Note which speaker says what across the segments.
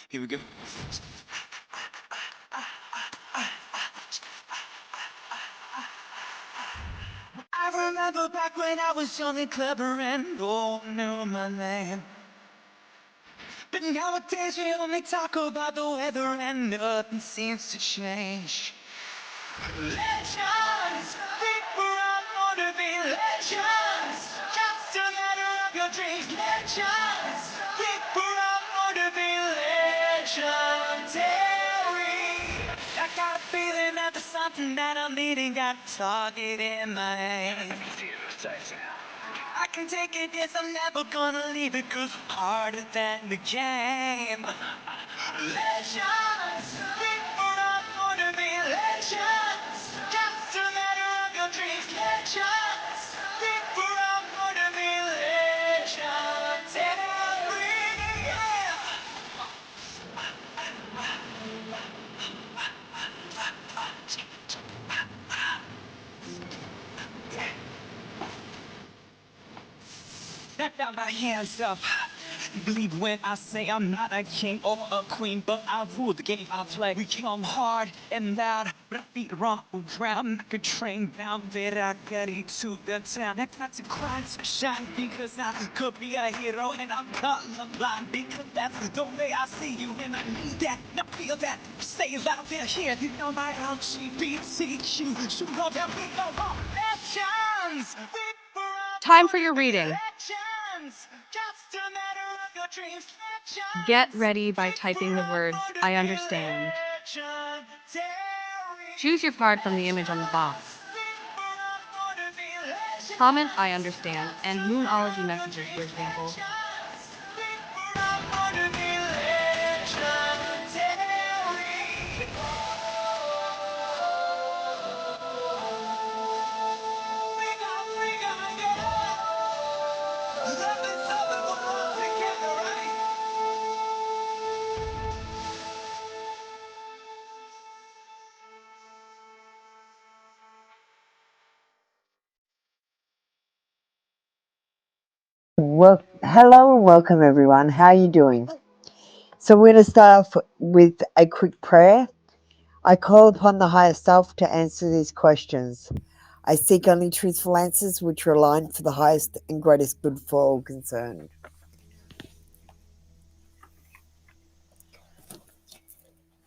Speaker 1: Here we go. I remember back when I was young and clever and all knew my name. But nowadays we only talk about the weather and nothing seems to change. Legends, people are born to be legends. Just a matter of your dreams. Legends, people are born to be legendary. I got a feeling that there's something that I'm needing. Got a target in my hand. I can take it, yes, I'm never gonna leave it, 'cause I'm harder than the game. Legends, people are born to be legends. Just a matter of your dreams. Legends, people are born to be legendary. Yeah. Now my hands up. Believe when I say I'm not a king or a queen, but I rule the game I play. We come hard and loud, but I beat wrong around like a train bound. That I got into the town. That's not to cry, to shine, because I could be a hero and I'm colorblind, because that's the way I see you and I need that. Now feel that. Say it loud there, here. You know my LGBTQ. Shoot up and we go on. Legends.
Speaker 2: Time for your reading. Get ready by typing the words, I understand. Choose your card from the image on the box. Comment, I understand, and Moonology messages, for example.
Speaker 3: Well, hello and welcome everyone. How are you doing? So we're going to start off with a quick prayer. I call upon the higher self to answer these questions. I seek only truthful answers which are aligned for the highest and greatest good for all concerned.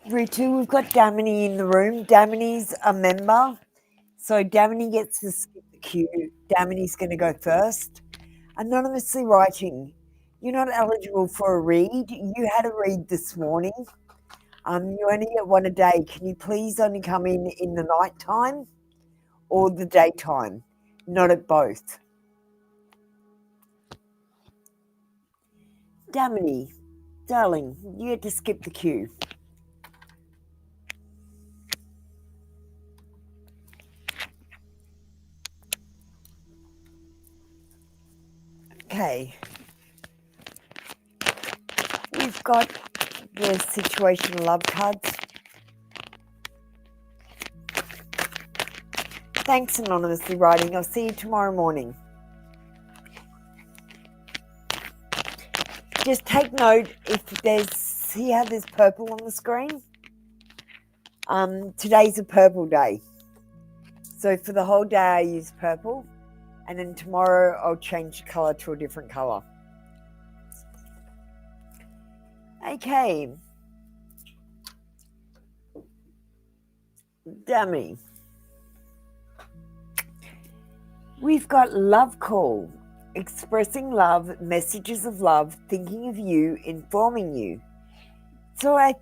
Speaker 3: Ritu, we've got Damini in the room. Damini's a member, so Damini gets to skip the queue. Damini's going to go first. Anonymously writing, you're not eligible for a read. You had a read this morning. You only get one a day. Can you please only come in the night time or the daytime, not at both? Damini, darling, you get to skip the queue. Okay. We've got the situation love cards. Thanks, anonymously writing. I'll see you tomorrow morning. Just take note if see how there's purple on the screen? Today's a purple day. So for the whole day I use purple, and then tomorrow I'll change the colour to a different colour. Okay. Dummy. We've got love call, expressing love, messages of love, thinking of you, informing you. So I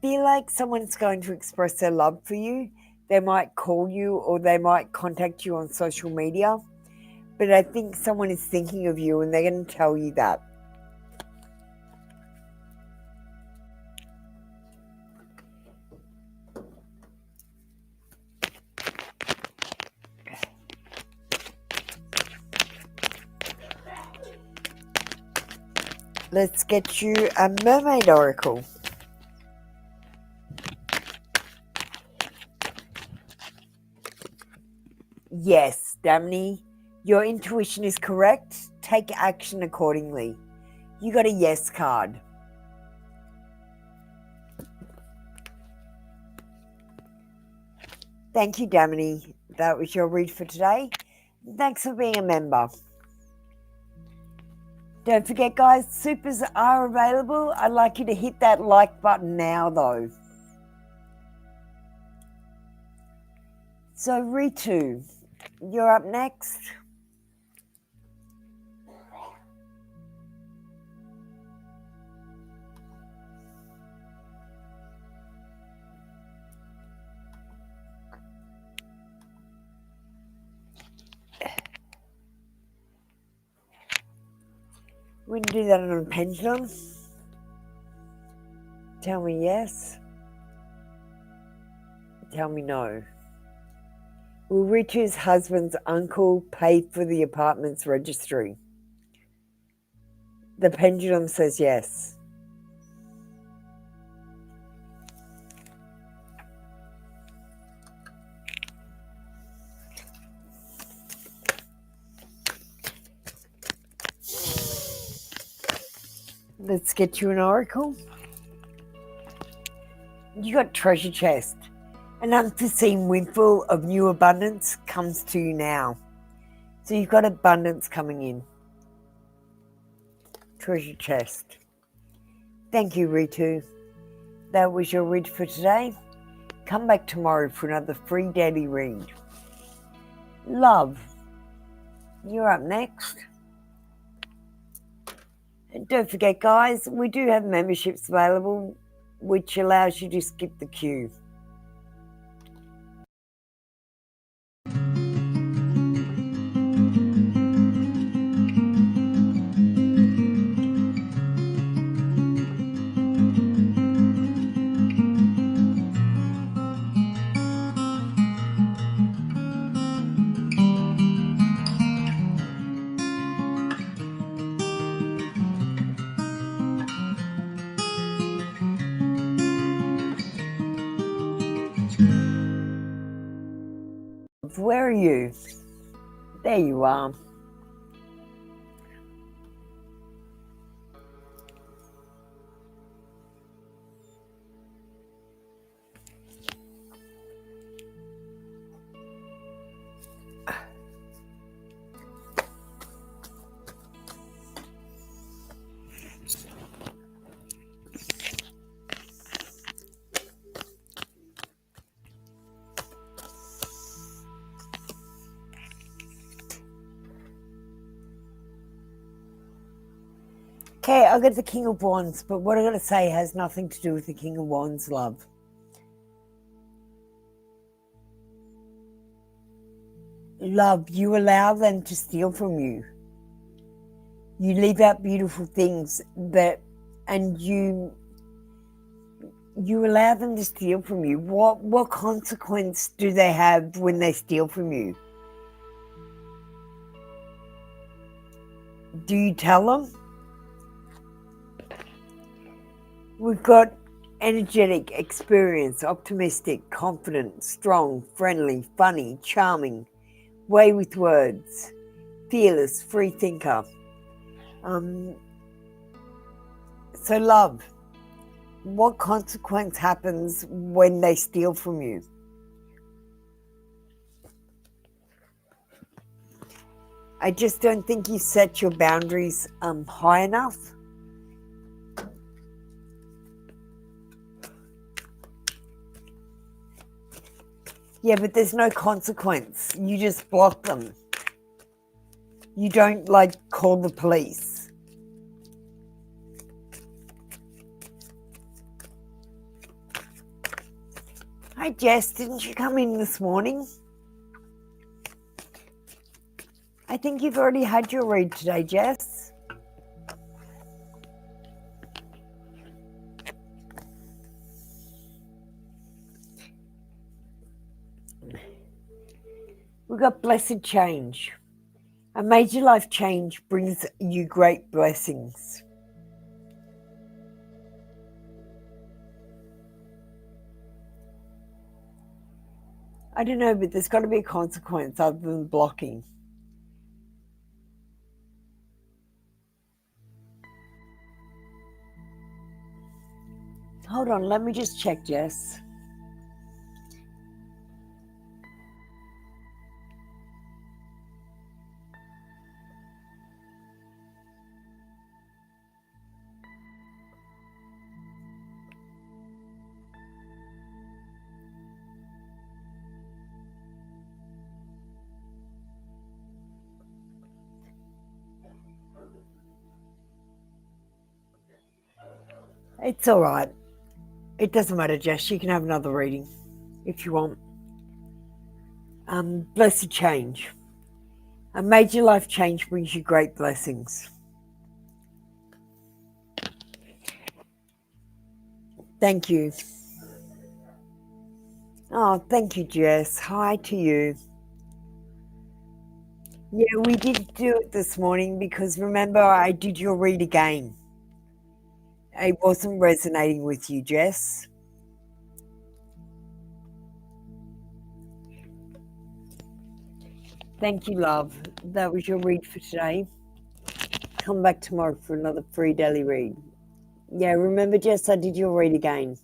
Speaker 3: feel like someone's going to express their love for you. They might call you or they might contact you on social media. But I think someone is thinking of you and they're going to tell you that. Let's get you a mermaid oracle. Yes, Damini, your intuition is correct. Take action accordingly. You got a yes card. Thank you, Damini. That was your read for today. Thanks for being a member. Don't forget, guys, supers are available. I'd like you to hit that like button now, though. So, Ritu, you're up next. We can do that on a pendulum. Tell me yes. Tell me no. Will Ritu's husband's uncle pay for the apartment's registry? The pendulum says yes. Let's get you an oracle. You got treasure chest. An unforeseen windfall of new abundance comes to you now. So you've got abundance coming in. Treasure chest. Thank you, Ritu. That was your read for today. Come back tomorrow for another free daily read. Love, you're up next. And don't forget, guys, we do have memberships available, which allows you to skip the queue. Where are you? There you are. Okay, I got the King of Wands, but what I got to say has nothing to do with the King of Wands, love. Love, you allow them to steal from you. You leave out beautiful things and you allow them to steal from you. What consequence do they have when they steal from you? Do you tell them? We've got energetic, experienced, optimistic, confident, strong, friendly, funny, charming, way with words, fearless, free thinker. So love, what consequence happens when they steal from you? I just don't think you set your boundaries high enough. Yeah, but there's no consequence. You just block them. You don't, call the police. Hi, Jess. Didn't you come in this morning? I think you've already had your read today, Jess. We've got blessed change. A major life change brings you great blessings. I don't know, but there's got to be a consequence other than blocking. Hold on, let me just check, Jess. It's all right. It doesn't matter, Jess. You can have another reading if you want. Blessed change. A major life change brings you great blessings. Thank you. Oh, thank you, Jess. Hi to you. Yeah, we did do it this morning because remember I did your read again. It wasn't resonating with you, Jess. Thank you, love. That was your read for today. Come back tomorrow for another free daily read. Yeah, remember, Jess, I did your read again.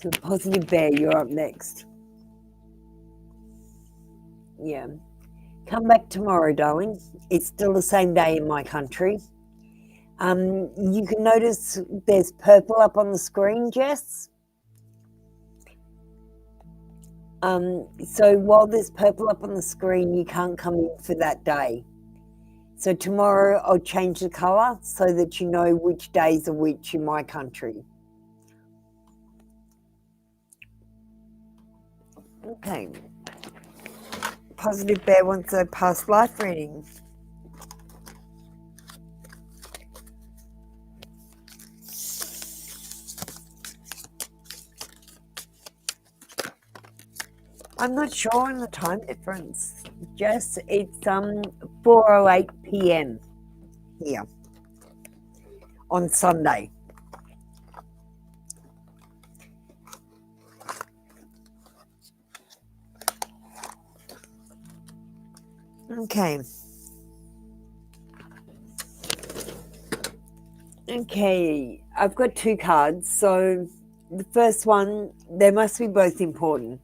Speaker 3: So Positive Bear, you're up next. Yeah. Come back tomorrow, darling. It's still the same day in my country. You can notice there's purple up on the screen, Jess. So while there's purple up on the screen, you can't come in for that day. So tomorrow I'll change the colour so that you know which days are which in my country. Okay. Positive Bear wants a past life reading. I'm not sure on the time difference. Jess, it's 4:08 p.m. here on Sunday. Okay. Okay, I've got two cards. So the first one, they must be both important.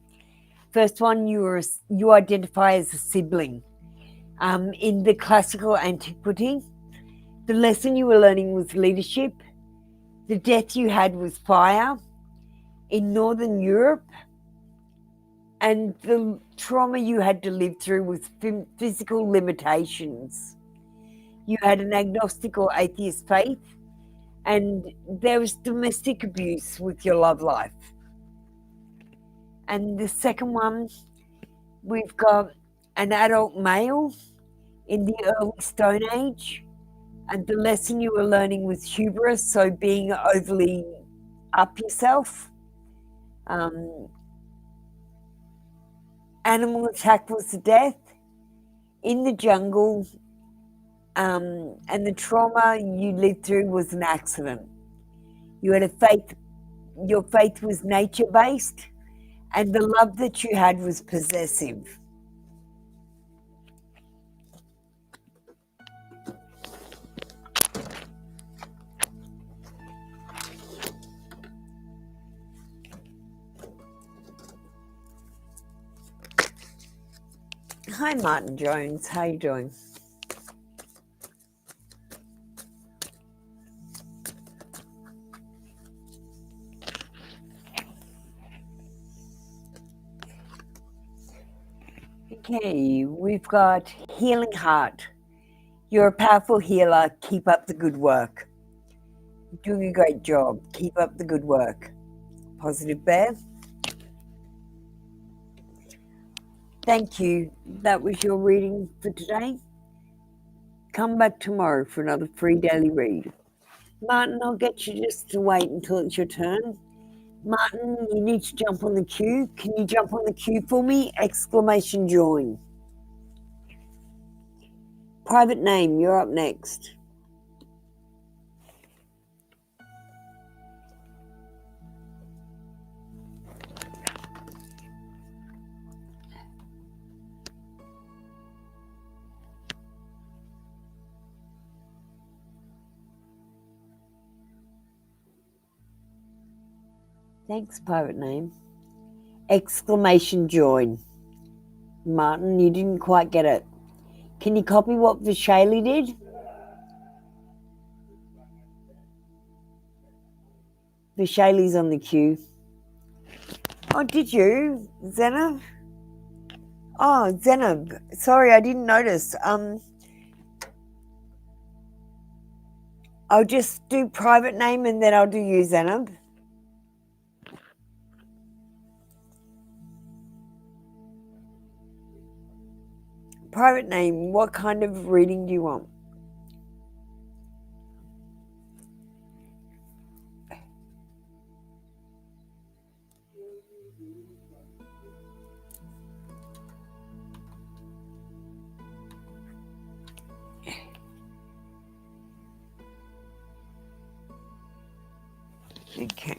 Speaker 3: First one, you identify as a sibling. In the classical antiquity, the lesson you were learning was leadership. The death you had was fire in Northern Europe. And the trauma you had to live through was physical limitations. You had an agnostic or atheist faith, and there was domestic abuse with your love life. And the second one, we've got an adult male in the early Stone Age, and the lesson you were learning was hubris, so being overly up yourself. Animal attack was the death in the jungle, and the trauma you lived through was an accident. You had a faith, your faith was nature-based, and the love that you had was possessive. Hi, Martin Jones. How you doing? Okay, we've got healing heart. You're a powerful healer. Keep up the good work. You're doing a great job. Keep up the good work. Positive Bear. Thank you. That was your reading for today. Come back tomorrow for another free daily read. Martin, I'll get you just to wait until it's your turn. Martin, you need to jump on the queue. Can you jump on the queue for me? Exclamation join. Private name, you're up next. Thanks, private name. Exclamation join. Martin, you didn't quite get it. Can you copy what Vishali did? Vishali's on the queue. Oh, did you, Zenab? Oh, Zenab. Sorry, I didn't notice. I'll just do private name and then I'll do you, Zainab. Private name, what kind of reading do you want? Okay.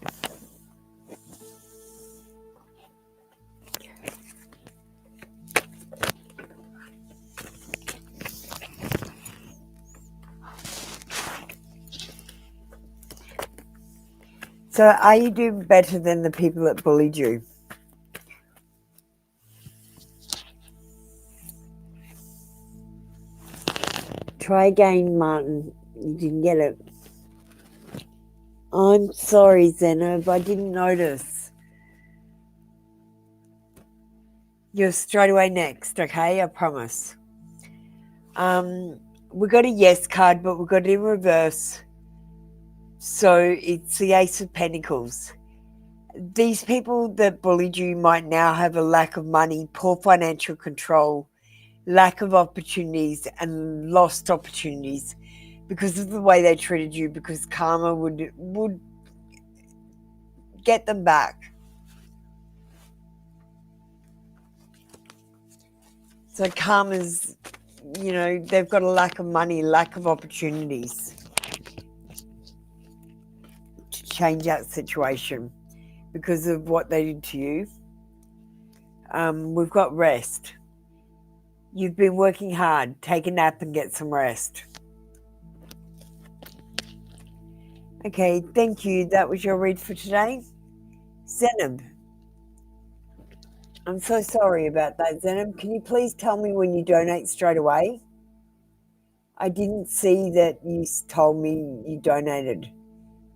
Speaker 3: So are you doing better than the people that bullied you? Try again, Martin. You didn't get it. I'm sorry, Zainab. I didn't notice. You're straight away next, okay? I promise. We got a yes card, but we got it in reverse. So it's the Ace of Pentacles. These people that bullied you might now have a lack of money, poor financial control, lack of opportunities, and lost opportunities because of the way they treated you, because karma would get them back. So karma's, they've got a lack of money, lack of opportunities to change that situation because of what they did to you. We've got rest. You've been working hard. Take a nap and get some rest. Okay, thank you. That was your read for today. Zainab. I'm so sorry about that, Zainab. Can you please tell me when you donate straight away? I didn't see that you told me you donated.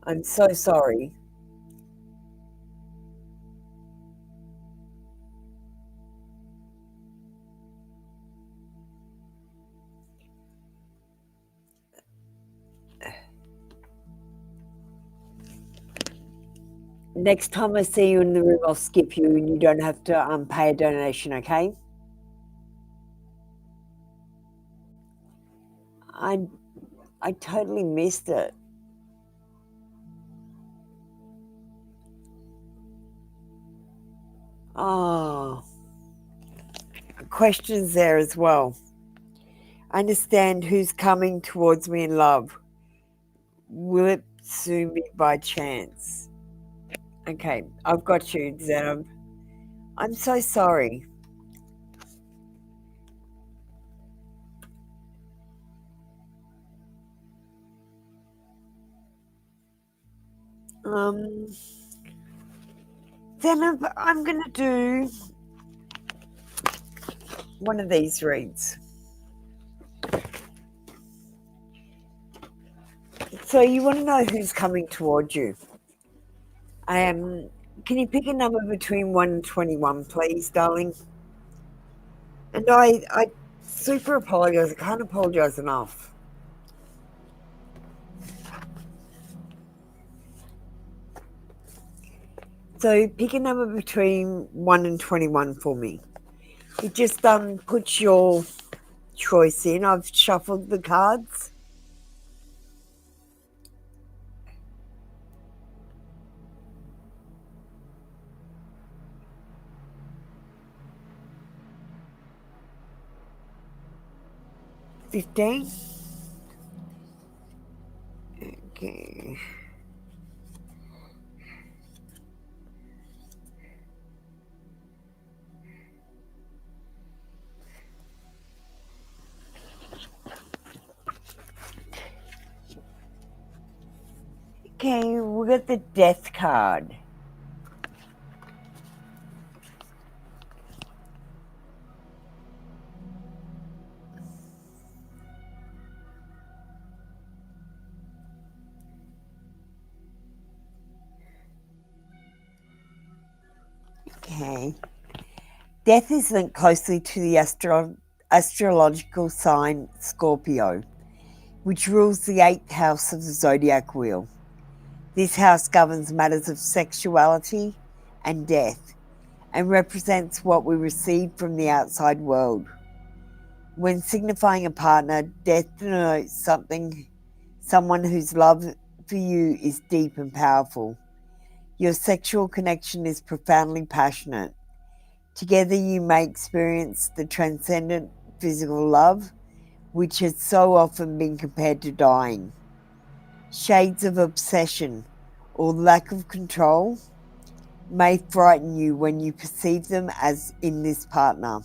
Speaker 3: I'm so sorry. Next time I see you in the room, I'll skip you and you don't have to pay a donation, okay? I totally missed it. Oh, questions there as well. I understand who's coming towards me in love. Will it soon be by chance? Okay, I've got you, Zainab. I'm so sorry. Zainab, I'm going to do one of these reads. So you want to know who's coming towards you. Can you pick a number between 1 and 21, please, darling? And I super apologize. I can't apologize enough. So pick a number between 1 and 21 for me. You just put your choice in. I've shuffled the cards. $15. Okay. Okay, we got the Death card. Okay. Death is linked closely to the astrological sign Scorpio. which rules the 8th house of the zodiac wheel. This house governs matters of sexuality and death and represents what we receive from the outside world. When signifying a partner, death denotes someone whose love for you is deep and powerful. Your sexual connection is profoundly passionate. Together you may experience the transcendent physical love, which has so often been compared to dying. Shades of obsession or lack of control may frighten you when you perceive them as in this partner.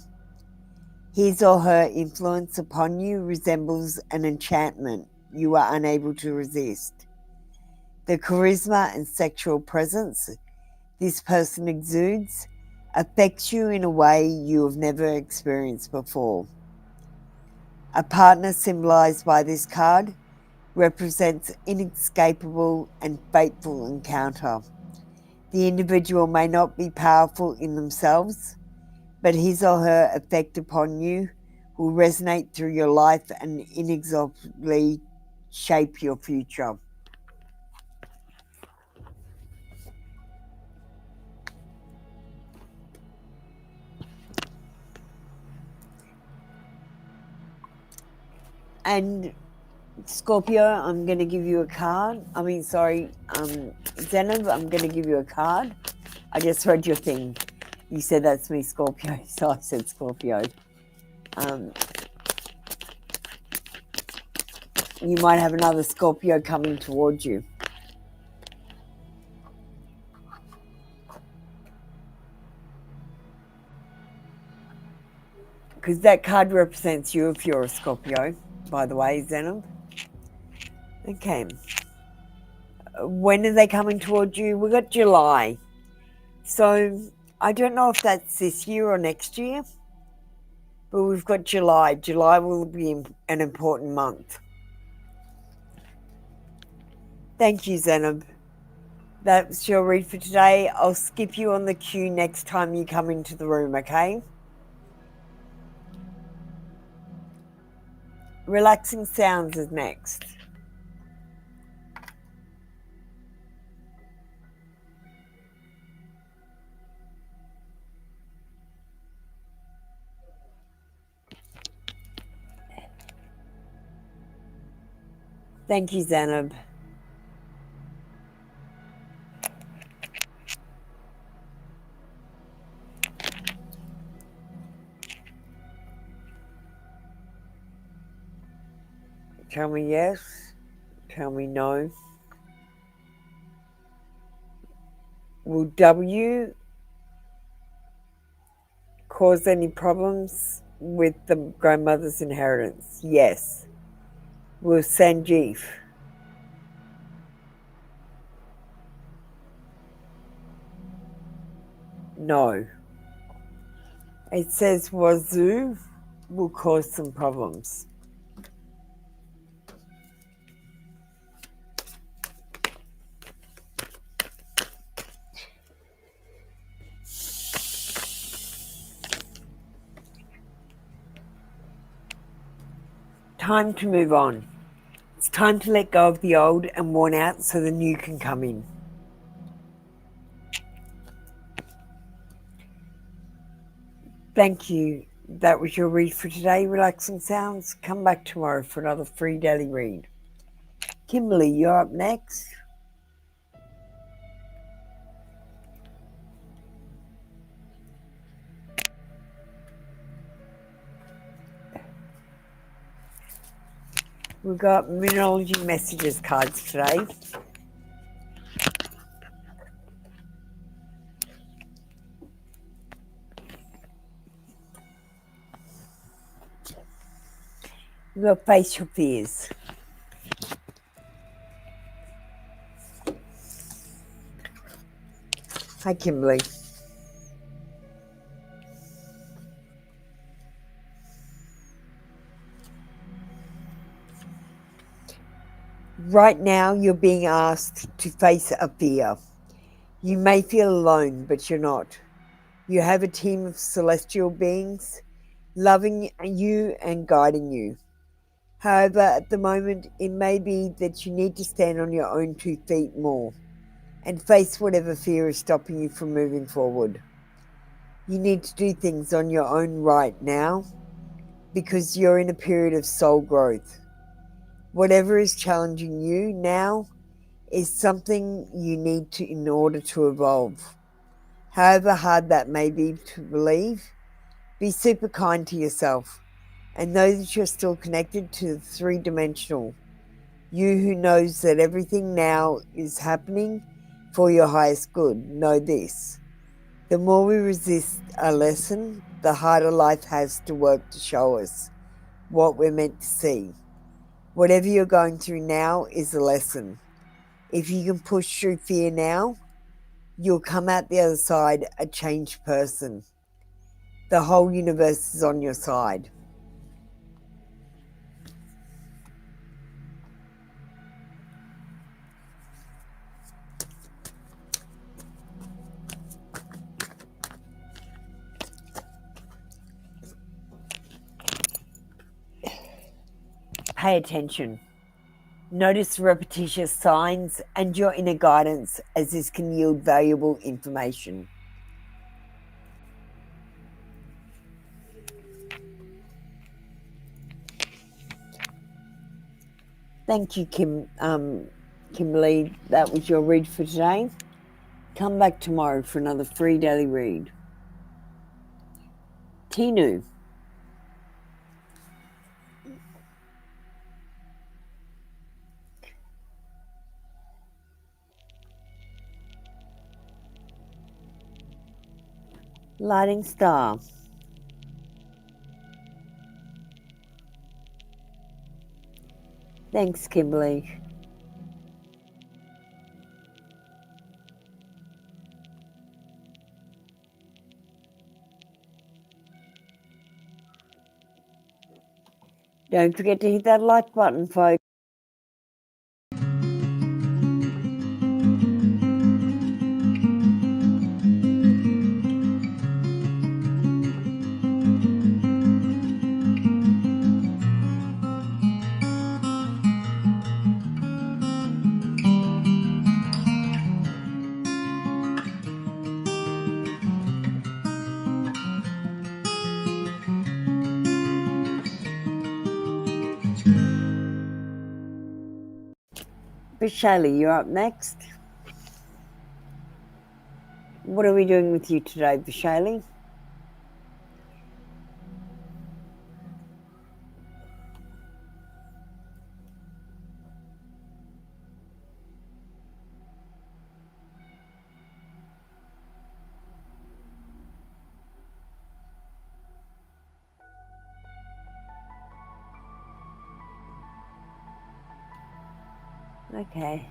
Speaker 3: His or her influence upon you resembles an enchantment you are unable to resist. The charisma and sexual presence this person exudes affects you in a way you have never experienced before. A partner symbolized by this card represents inescapable and fateful encounter. The individual may not be powerful in themselves, but his or her effect upon you will resonate through your life and inexorably shape your future. And Scorpio, I'm going to give you a card. Zenab, I'm going to give you a card. I just read your thing. You said that's me, Scorpio, so I said Scorpio. You might have another Scorpio coming towards you. Because that card represents you if you're a Scorpio, by the way, Zenab. Okay. When are they coming towards you? We got July. So I don't know if that's this year or next year, but we've got July. July will be an important month. Thank you, Zenab. That's your read for today. I'll skip you on the queue next time you come into the room, okay? Relaxing Sounds is next. Thank you, Zenab. Tell me yes. Tell me no. Will W cause any problems with the grandmother's inheritance? Yes. Will Sanjeev? No. It says Wazoo will cause some problems. Time to move on. It's time to let go of the old and worn out so the new can come in. Thank you. That was your read for today, Relaxing Sounds. Come back tomorrow for another free daily read. Kimberly, you're up next. We've got Mineralogy Messages cards today. We've got Face Your Fears. Hi, Kimberly. Right now, you're being asked to face a fear. You may feel alone, but you're not. You have a team of celestial beings loving you and guiding you. However, at the moment, it may be that you need to stand on your own 2 feet more and face whatever fear is stopping you from moving forward. You need to do things on your own right now because you're in a period of soul growth. Whatever is challenging you now is something you need to in order to evolve. However hard that may be to believe, be super kind to yourself and know that you're still connected to the 3-dimensional. You who knows that everything now is happening for your highest good. Know this. The more we resist a lesson, the harder life has to work to show us what we're meant to see. Whatever you're going through now is a lesson. If you can push through fear now, you'll come out the other side a changed person. The whole universe is on your side. Pay attention. Notice repetitious signs and your inner guidance, as this can yield valuable information. Thank you, Kimberly. That was your read for today. Come back tomorrow for another free daily read. Tinu. Lighting Star. Thanks, Kimberly. Don't forget to hit that like button, folks. Vishali, you're up next. What are we doing with you today, Vishali? Okay.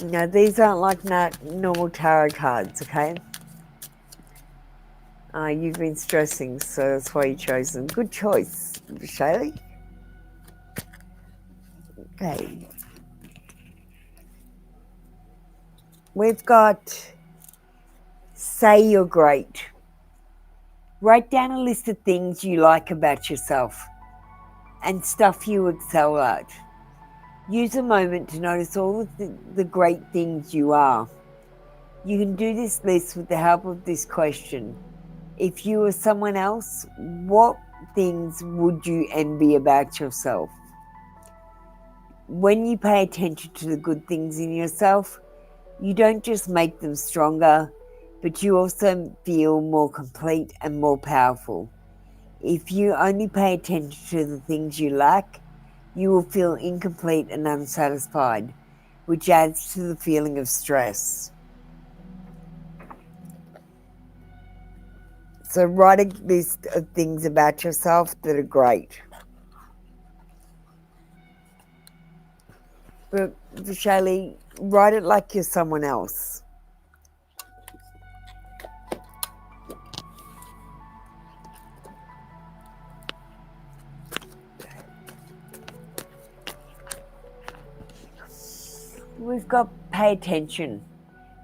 Speaker 3: Now, these aren't like normal tarot cards, okay? You've been stressing, so that's why you chose them. Good choice, Vishali. Okay. We've got Say You're Great. Write down a list of things you like about yourself and stuff you excel at. Use a moment to notice all of the great things you are. You can do this list with the help of this question. If you were someone else, what things would you envy about yourself? When you pay attention to the good things in yourself, you don't just make them stronger, but you also feel more complete and more powerful. If you only pay attention to the things you lack, you will feel incomplete and unsatisfied, which adds to the feeling of stress. So write a list of things about yourself that are great. But Vishali, Write it like you're someone else. We've got pay attention.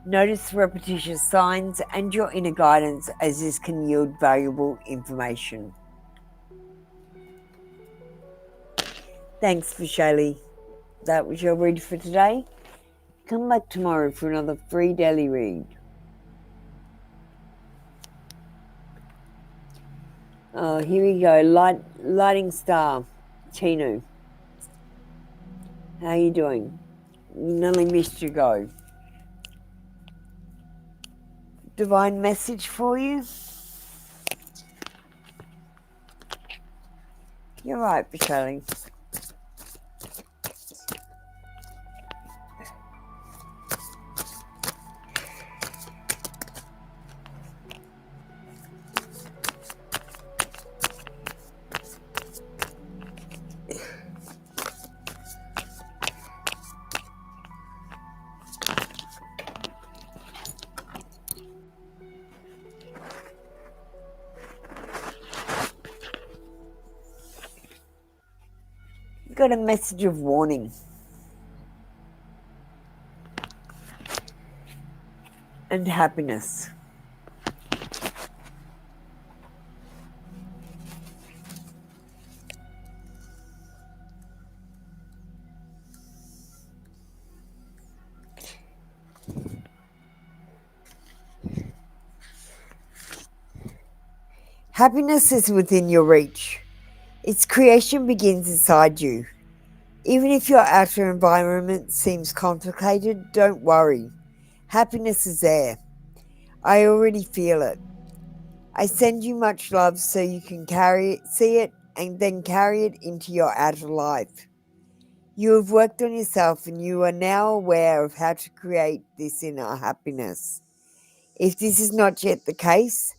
Speaker 3: Notice repetitious signs and your inner guidance, as this can yield valuable information. Thanks for Shaylee. That was your read for today. Come back tomorrow for another free daily read. Oh, here we go. Lighting Star, Tinu. How you doing? Nearly missed your go. Divine message for you. You're right, Shaylee. Got a message of warning and happiness. Happiness is within your reach. Its creation begins inside you. Even if your outer environment seems complicated, don't worry. Happiness is there. I already feel it. I send you much love so you can see it, and then carry it into your outer life. You have worked on yourself and you are now aware of how to create this inner happiness. If this is not yet the case,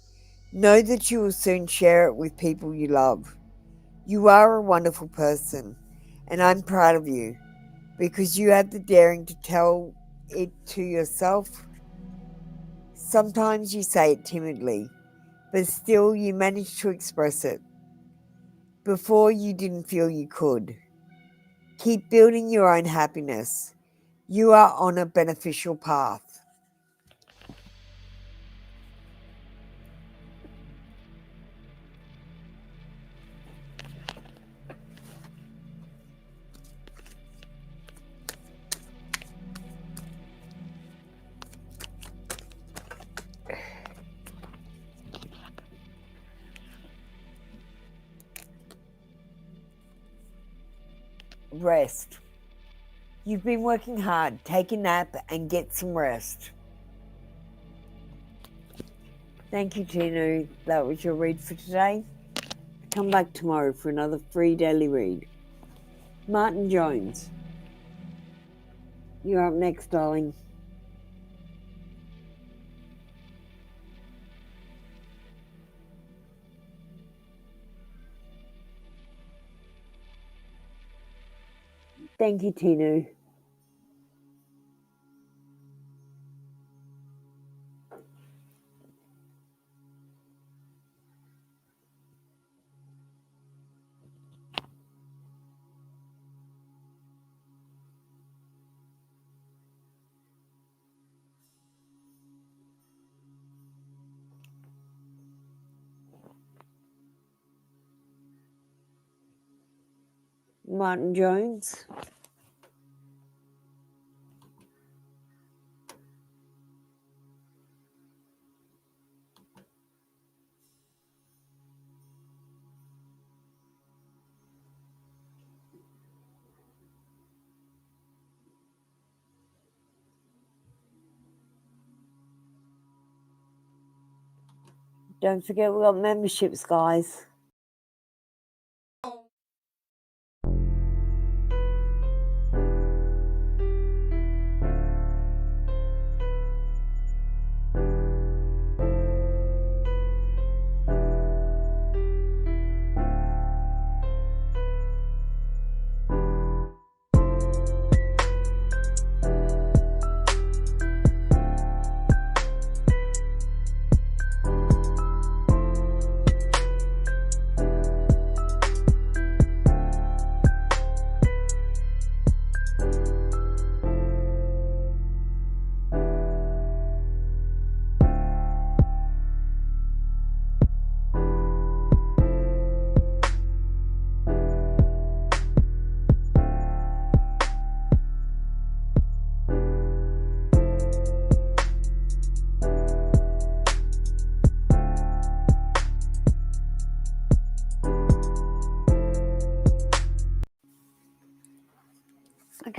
Speaker 3: know that you will soon share it with people you love. You are a wonderful person, and I'm proud of you because you have the daring to tell it to yourself. Sometimes you say it timidly, but still you manage to express it. Before you didn't feel you could. Keep building your own happiness. You are on a beneficial path. Rest. You've been working hard. Take a nap and get some rest. Thank you, Tinu. That was your read for today. Come back tomorrow for another free daily read. Martin Jones. You're up next, darling. Thank you, Tinu. Martin Jones. Don't forget we've got memberships, guys.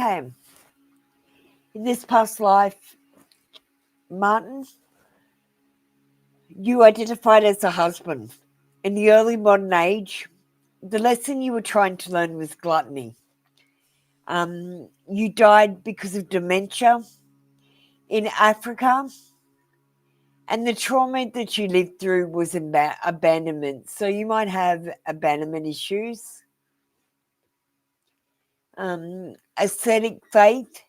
Speaker 3: Okay. In this past life, Martin, you identified as a husband. In the early modern age, the lesson you were trying to learn was gluttony. You died because of dementia in Africa, and the trauma that you lived through was abandonment. So you might have abandonment issues. Ascetic faith,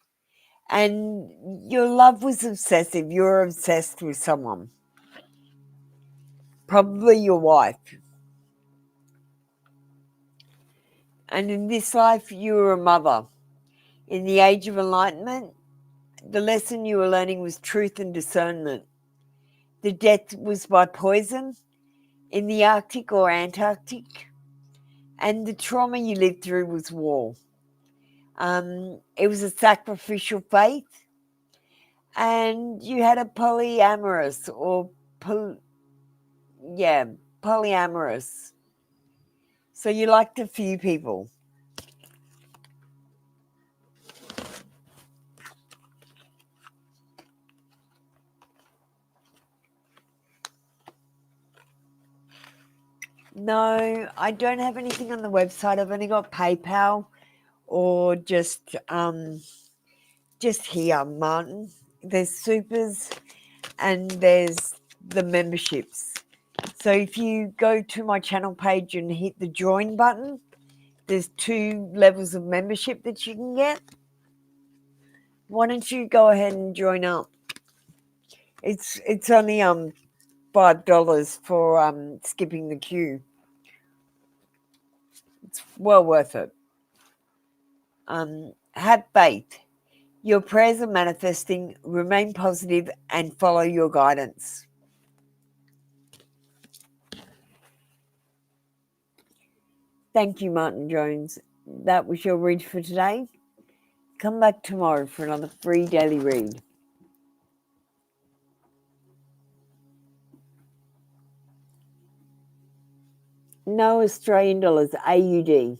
Speaker 3: and your love was obsessive. You're obsessed with someone, probably your wife. And in this life, you were a mother. In the age of enlightenment, the lesson you were learning was truth and discernment. The death was by poison in the Arctic or Antarctic, and the trauma you lived through was war. It was a sacrificial faith, and you had a polyamorous polyamorous. So you liked a few people. No, I don't have anything on the website. I've only got PayPal or just here, Martin. There's supers and there's the memberships. So if you go to my channel page and hit the join button, there's 2 levels of membership that you can get. Why don't you go ahead and join up? It's only $5 for skipping the queue. It's well worth it. Have faith. Your prayers are manifesting. Remain positive and follow your guidance. Thank you, Martin Jones. That was your read for today. Come back tomorrow for another free daily read. No Australian dollars, AUD.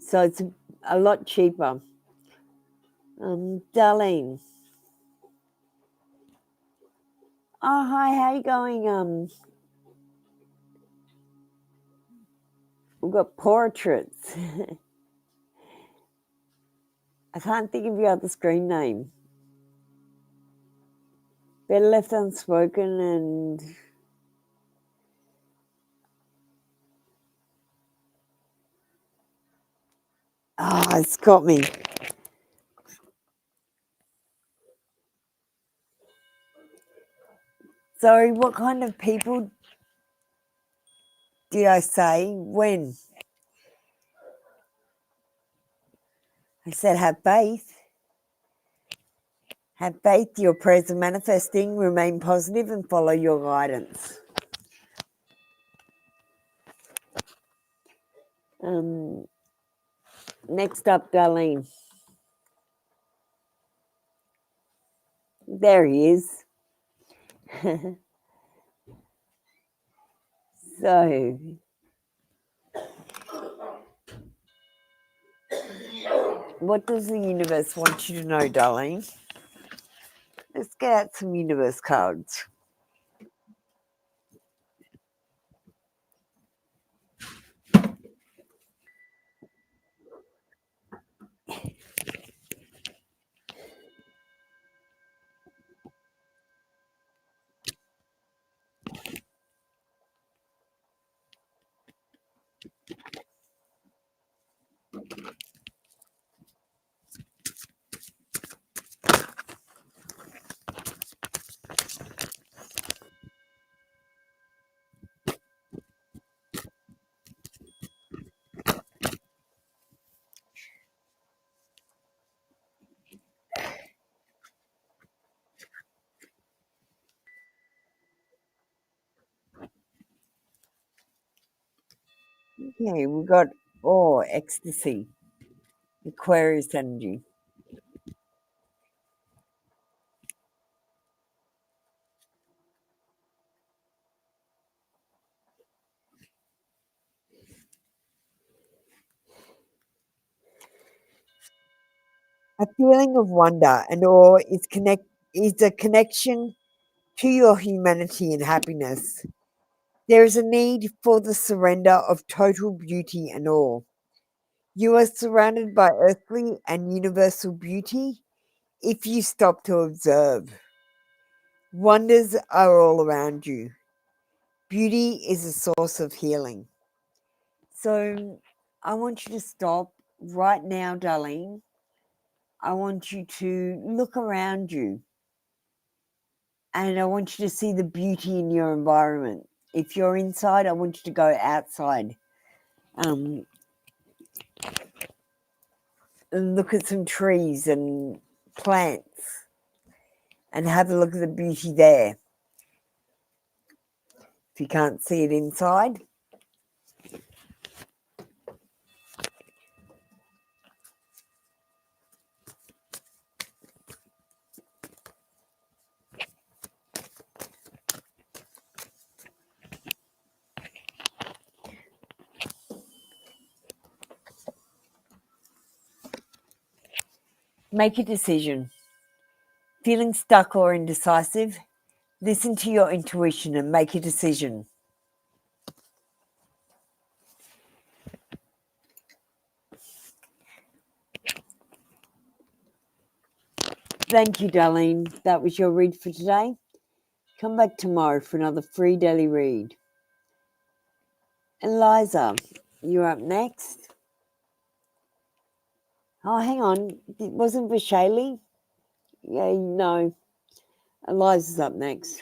Speaker 3: So it's a lot cheaper. Darlene. Oh, hi, how you going? We've got portraits. I can't think of your other screen name. Better left unspoken and... it's got me. Sorry, what kind of people did I say? When? I said have faith. Have faith, your prayers are manifesting, remain positive and follow your guidance. Next up, Darlene. There he is. So, what does the universe want you to know, Darlene? Let's get out some universe cards. Okay, we've got, ecstasy, Aquarius energy. A feeling of wonder and awe is a connection to your humanity and happiness. There is a need for the surrender of total beauty and awe. You are surrounded by earthly and universal beauty if you stop to observe. Wonders are all around you. Beauty is a source of healing. So I want you to stop right now, Darlene. I want you to look around you and I want you to see the beauty in your environment. If you're inside, I want you to go outside and look at some trees and plants and have a look at the beauty there. If you can't see it inside, make a decision. Feeling stuck or indecisive, listen to your intuition and make a decision. Thank you, Darlene. That was your read for today. Come back tomorrow for another free daily read. Eliza, you're up next. Oh, hang on. It wasn't Vishali? Yeah, no. Eliza's up next.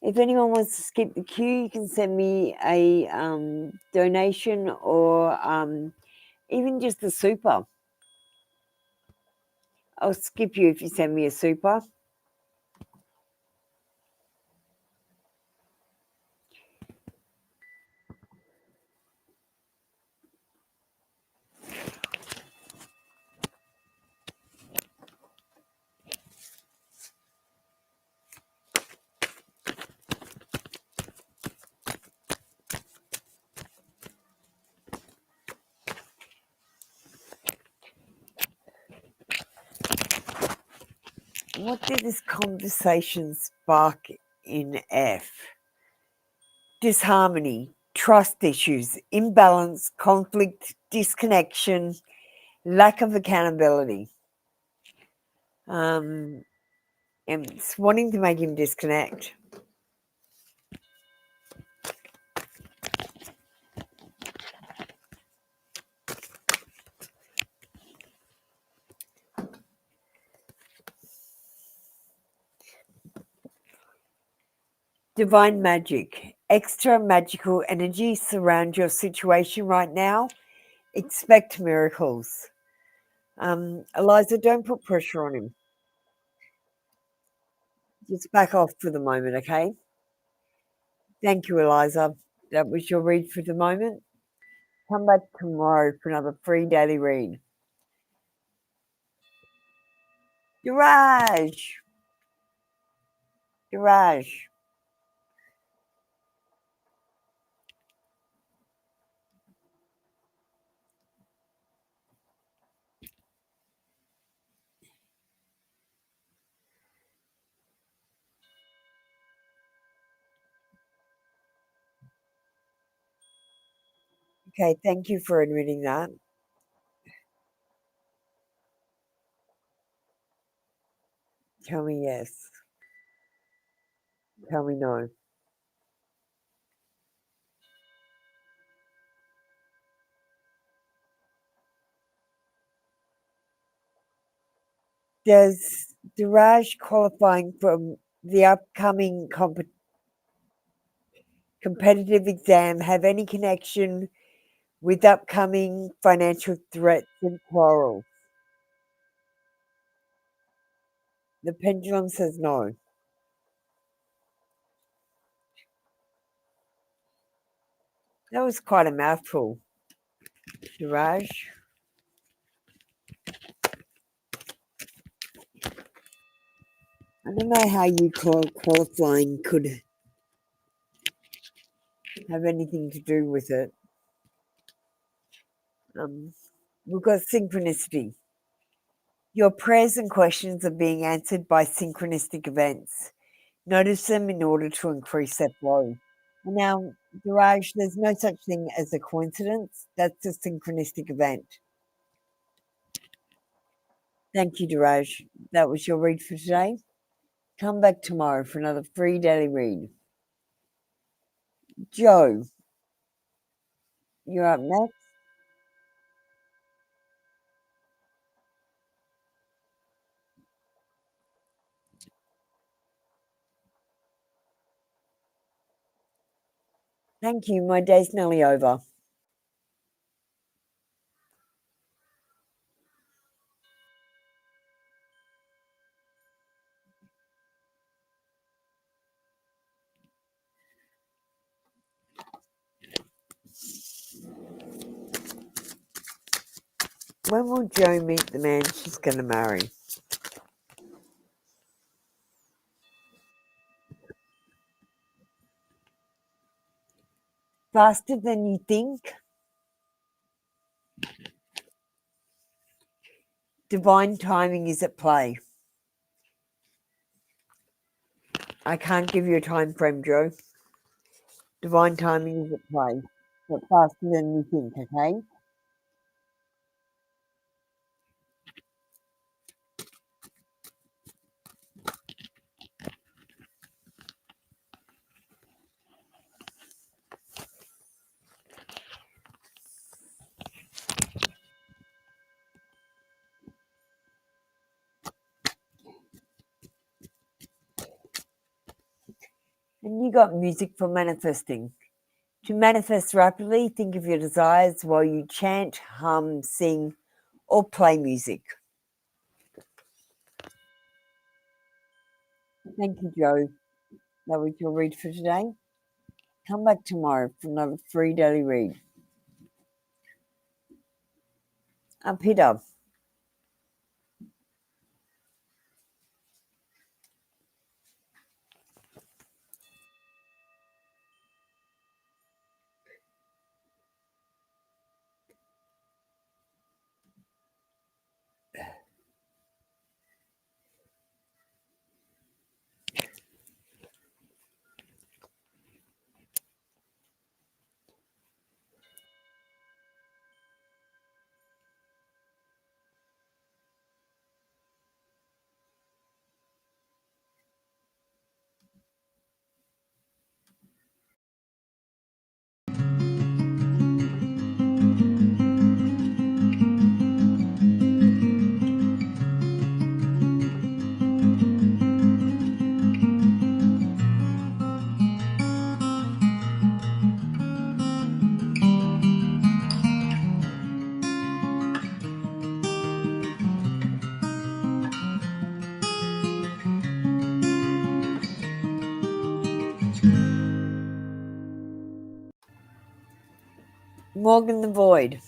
Speaker 3: If anyone wants to skip the queue, you can send me a donation or even just a super. I'll skip you if you send me a super. What did this conversation spark in F? Disharmony, trust issues, imbalance, conflict, disconnection, lack of accountability. And it's wanting to make him disconnect. Divine magic, extra magical energy surround your situation right now. Expect miracles. Eliza, don't put pressure on him. Just back off for the moment, okay? Thank you, Eliza. That was your read for the moment. Come back tomorrow for another free daily read. Garage. Okay, thank you for admitting that. Tell me yes. Tell me no. Does Diraj qualifying from the upcoming competitive exam have any connection with upcoming financial threats and quarrels? The pendulum says no. That was quite a mouthful, Diraj. I don't know how you qualifying could have anything to do with it. We've got synchronicity. Your prayers and questions are being answered by synchronistic events. Notice them in order to increase their flow. Now, Duraj, there's no such thing as a coincidence. That's a synchronistic event. Thank you, Duraj. That was your read for today. Come back tomorrow for another free daily read. Joe, you're up next. Thank you. My day's nearly over. When will Joe meet the man she's going to marry? Faster than you think? Divine timing is at play. I can't give you a time frame, Joe. Divine timing is at play, but faster than you think, okay? And you got music for manifesting. To manifest rapidly, think of your desires while you chant, hum, sing, or play music. Thank you, Joe. That was your read for today. Come back tomorrow for another free daily read. I'm Peter. Morgan the Void.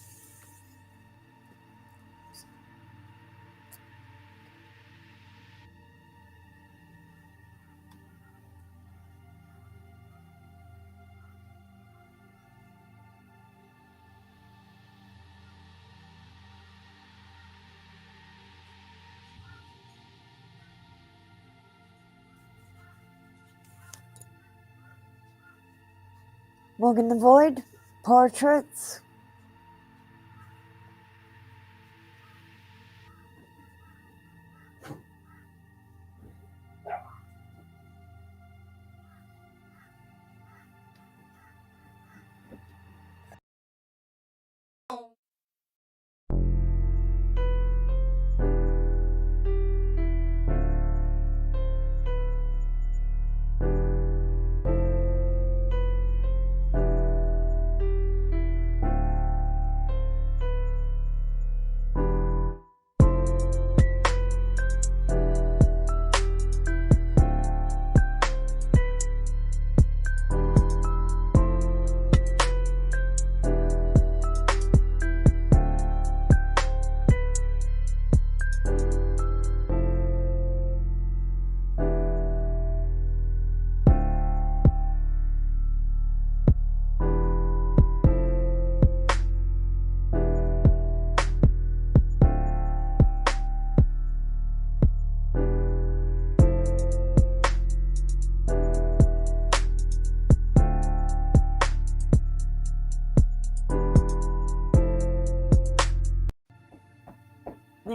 Speaker 3: Morgan the Void. Portraits.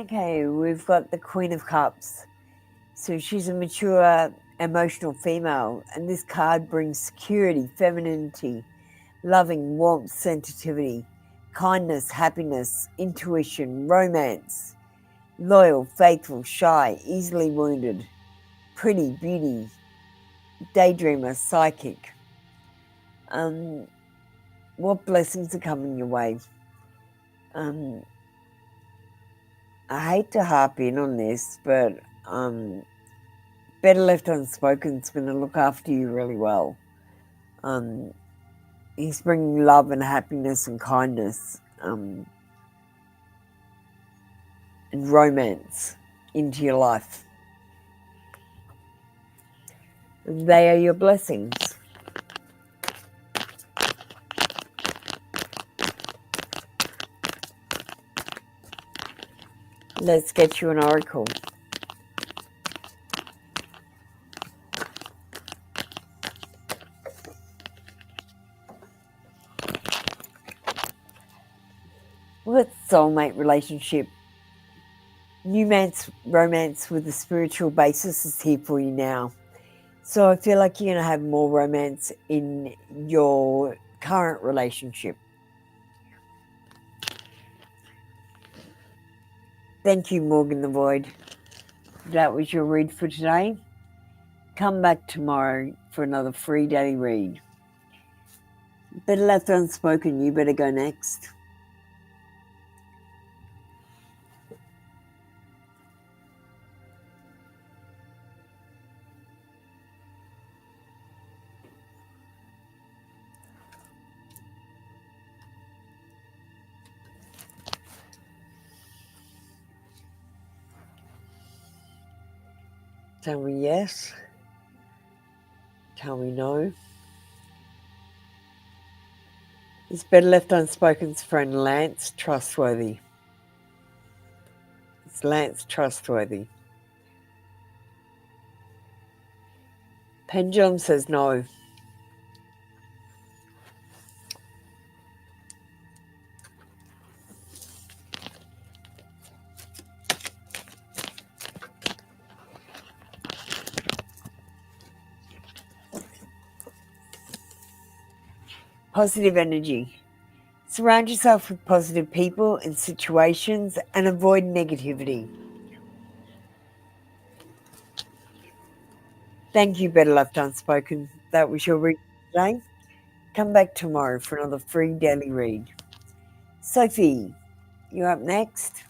Speaker 3: Okay, we've got the Queen of Cups. So she's a mature, emotional female, and this card brings security, femininity, loving, warmth, sensitivity, kindness, happiness, intuition, romance, loyal, faithful, shy, easily wounded, pretty, beauty, daydreamer, psychic. What blessings are coming your way? I hate to harp in on this, but Better Left Unspoken's going to look after you really well. He's bringing love and happiness and kindness and romance into your life. They are your blessings. Let's get you an oracle. What soulmate relationship? New romance with a spiritual basis is here for you now. So I feel like you're going to have more romance in your current relationship. Thank you, Morgan the Void. That was your read for today. Come back tomorrow for another free daily read. Better Left Unspoken, you better go next. Tell me yes. Tell me no. Is Better Left Unspoken's friend Lance trustworthy? Is Lance trustworthy? Pendulum says no. Positive energy. Surround yourself with positive people and situations and avoid negativity. Thank you, Better Left Unspoken. That was your read today. Come back tomorrow for another free daily read. Sophie, you're up next.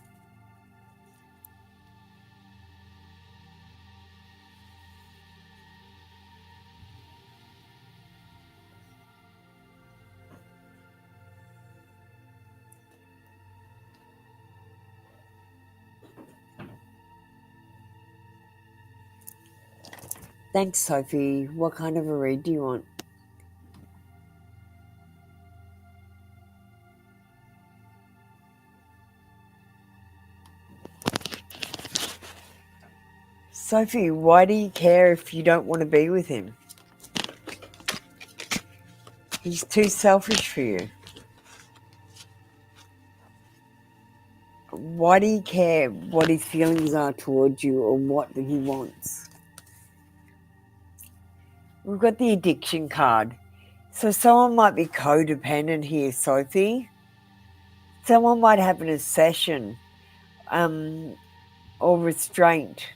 Speaker 3: Thanks, Sophie. What kind of a read do you want? Sophie, why do you care if you don't want to be with him? He's too selfish for you. Why do you care what his feelings are towards you or what he wants? We've got the addiction card. So someone might be codependent here, Sophie. Someone might have an obsession or restraint.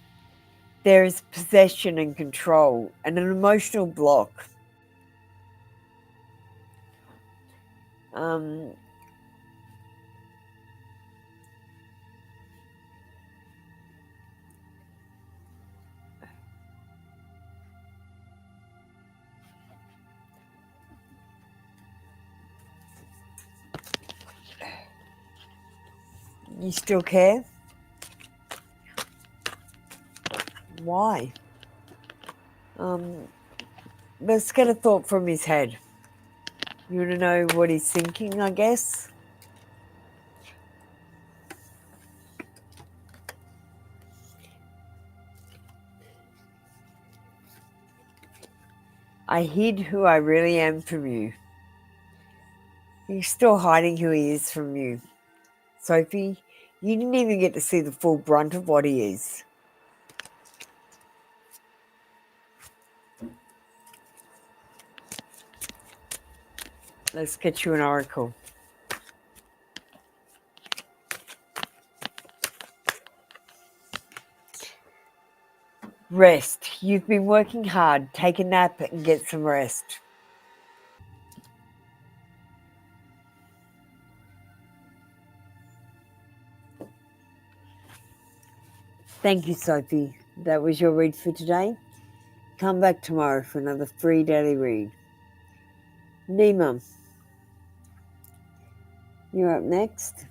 Speaker 3: There is possession and control and an emotional block. You still care? Why? Let's get a thought from his head. You want to know what he's thinking, I guess? I hid who I really am from you. He's still hiding who he is from you. Sophie, You didn't even get to see the full brunt of what he is. Let's get you an oracle. Rest. You've been working hard. Take a nap and get some rest. Thank you, Sophie. That was your read for today. Come back tomorrow for another free daily read. Nima, you're up next.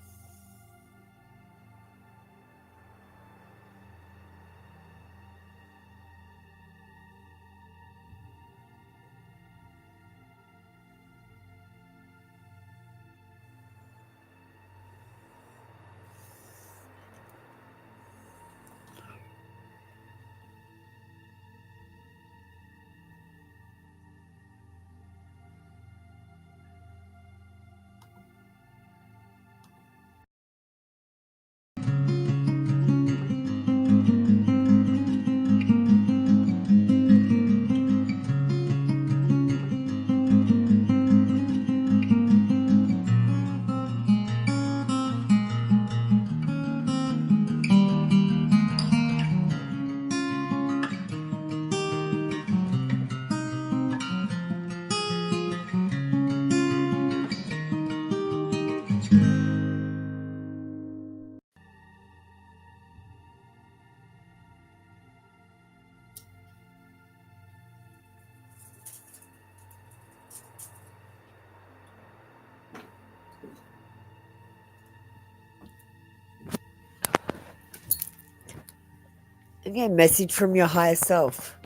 Speaker 3: Again, message from your higher self.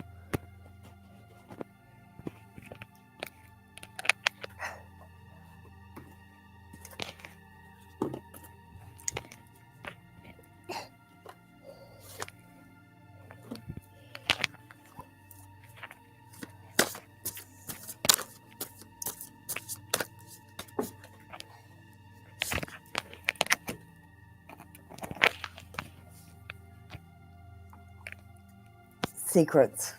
Speaker 3: Secrets.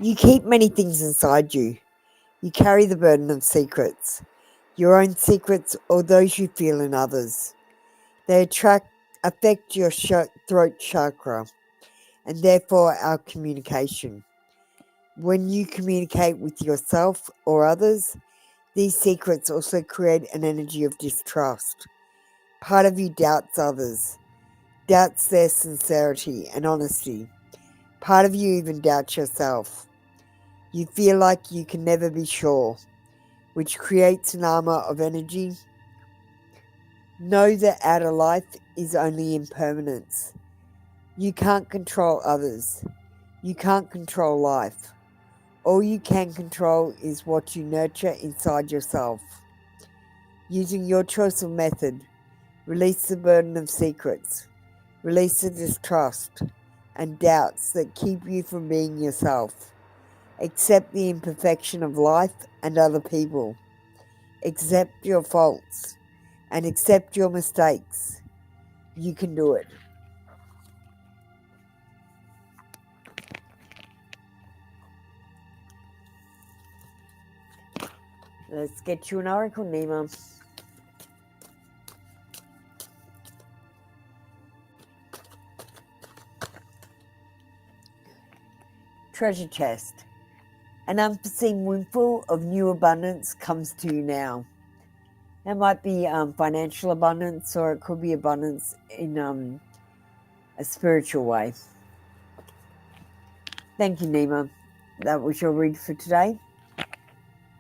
Speaker 3: You keep many things inside you. You carry the burden of secrets. Your own secrets or those you feel in others. They affect your throat chakra and therefore our communication. When you communicate with yourself or others, these secrets also create an energy of distrust. Part of you doubts others, doubts their sincerity and honesty. Part of you even doubts yourself. You feel like you can never be sure, which creates an armor of energy. Know that outer life is only impermanence. You can't control others. You can't control life. All you can control is what you nurture inside yourself. Using your choice of method, release the burden of secrets, release the distrust and doubts that keep you from being yourself. Accept the imperfection of life and other people. Accept your faults and accept your mistakes. You can do it. Let's get you an oracle, Nima. Treasure chest. An unforeseen windfall of new abundance comes to you now. That might be financial abundance, or it could be abundance in a spiritual way. Thank you, Nima. That was your read for today.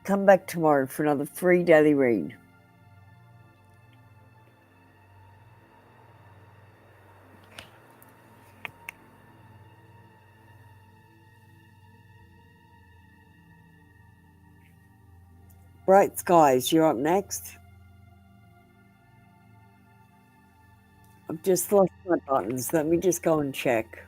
Speaker 3: Come back tomorrow for another free daily read. Bright Skies, you're up next. I've just lost my buttons. Let me just go and check.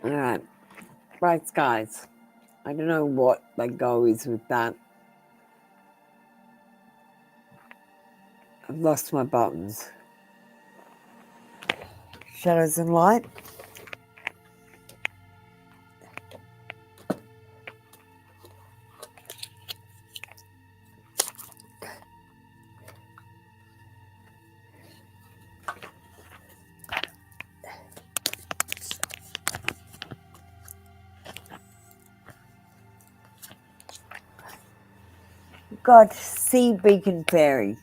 Speaker 3: Alright. Right, guys. I don't know what the goal is with that. I've lost my buttons. Shadows and light. God, sea beacon fairy.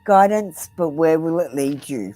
Speaker 3: Guidance, but where will it lead you?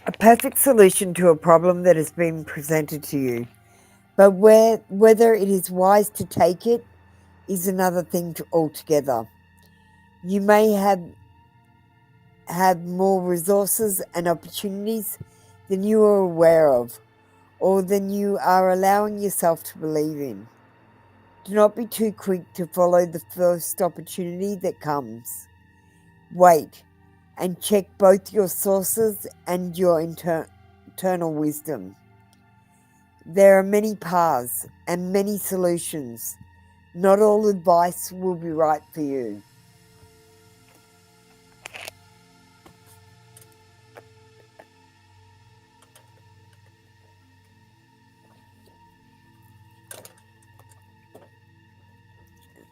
Speaker 3: A perfect solution to a problem that has been presented to you. But whether it is wise to take it is another thing altogether. You may have more resources and opportunities than you are aware of, or than you are allowing yourself to believe in. Do not be too quick to follow the first opportunity that comes. Wait and check both your sources and your internal wisdom. There are many paths and many solutions. Not all advice will be right for you.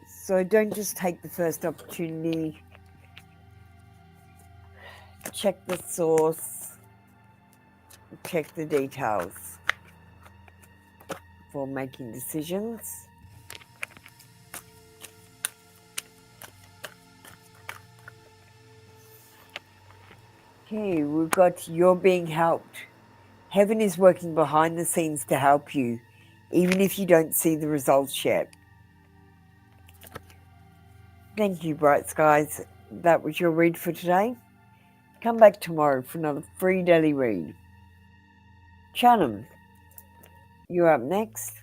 Speaker 3: So don't just take the first opportunity. Check the source. Check the details for making decisions. Okay, we've got you're being helped. Heaven is working behind the scenes to help you, even if you don't see the results yet. Thank you, Bright Skies. That was your read for today. Come back tomorrow for another free daily read. Chanum, you're up next.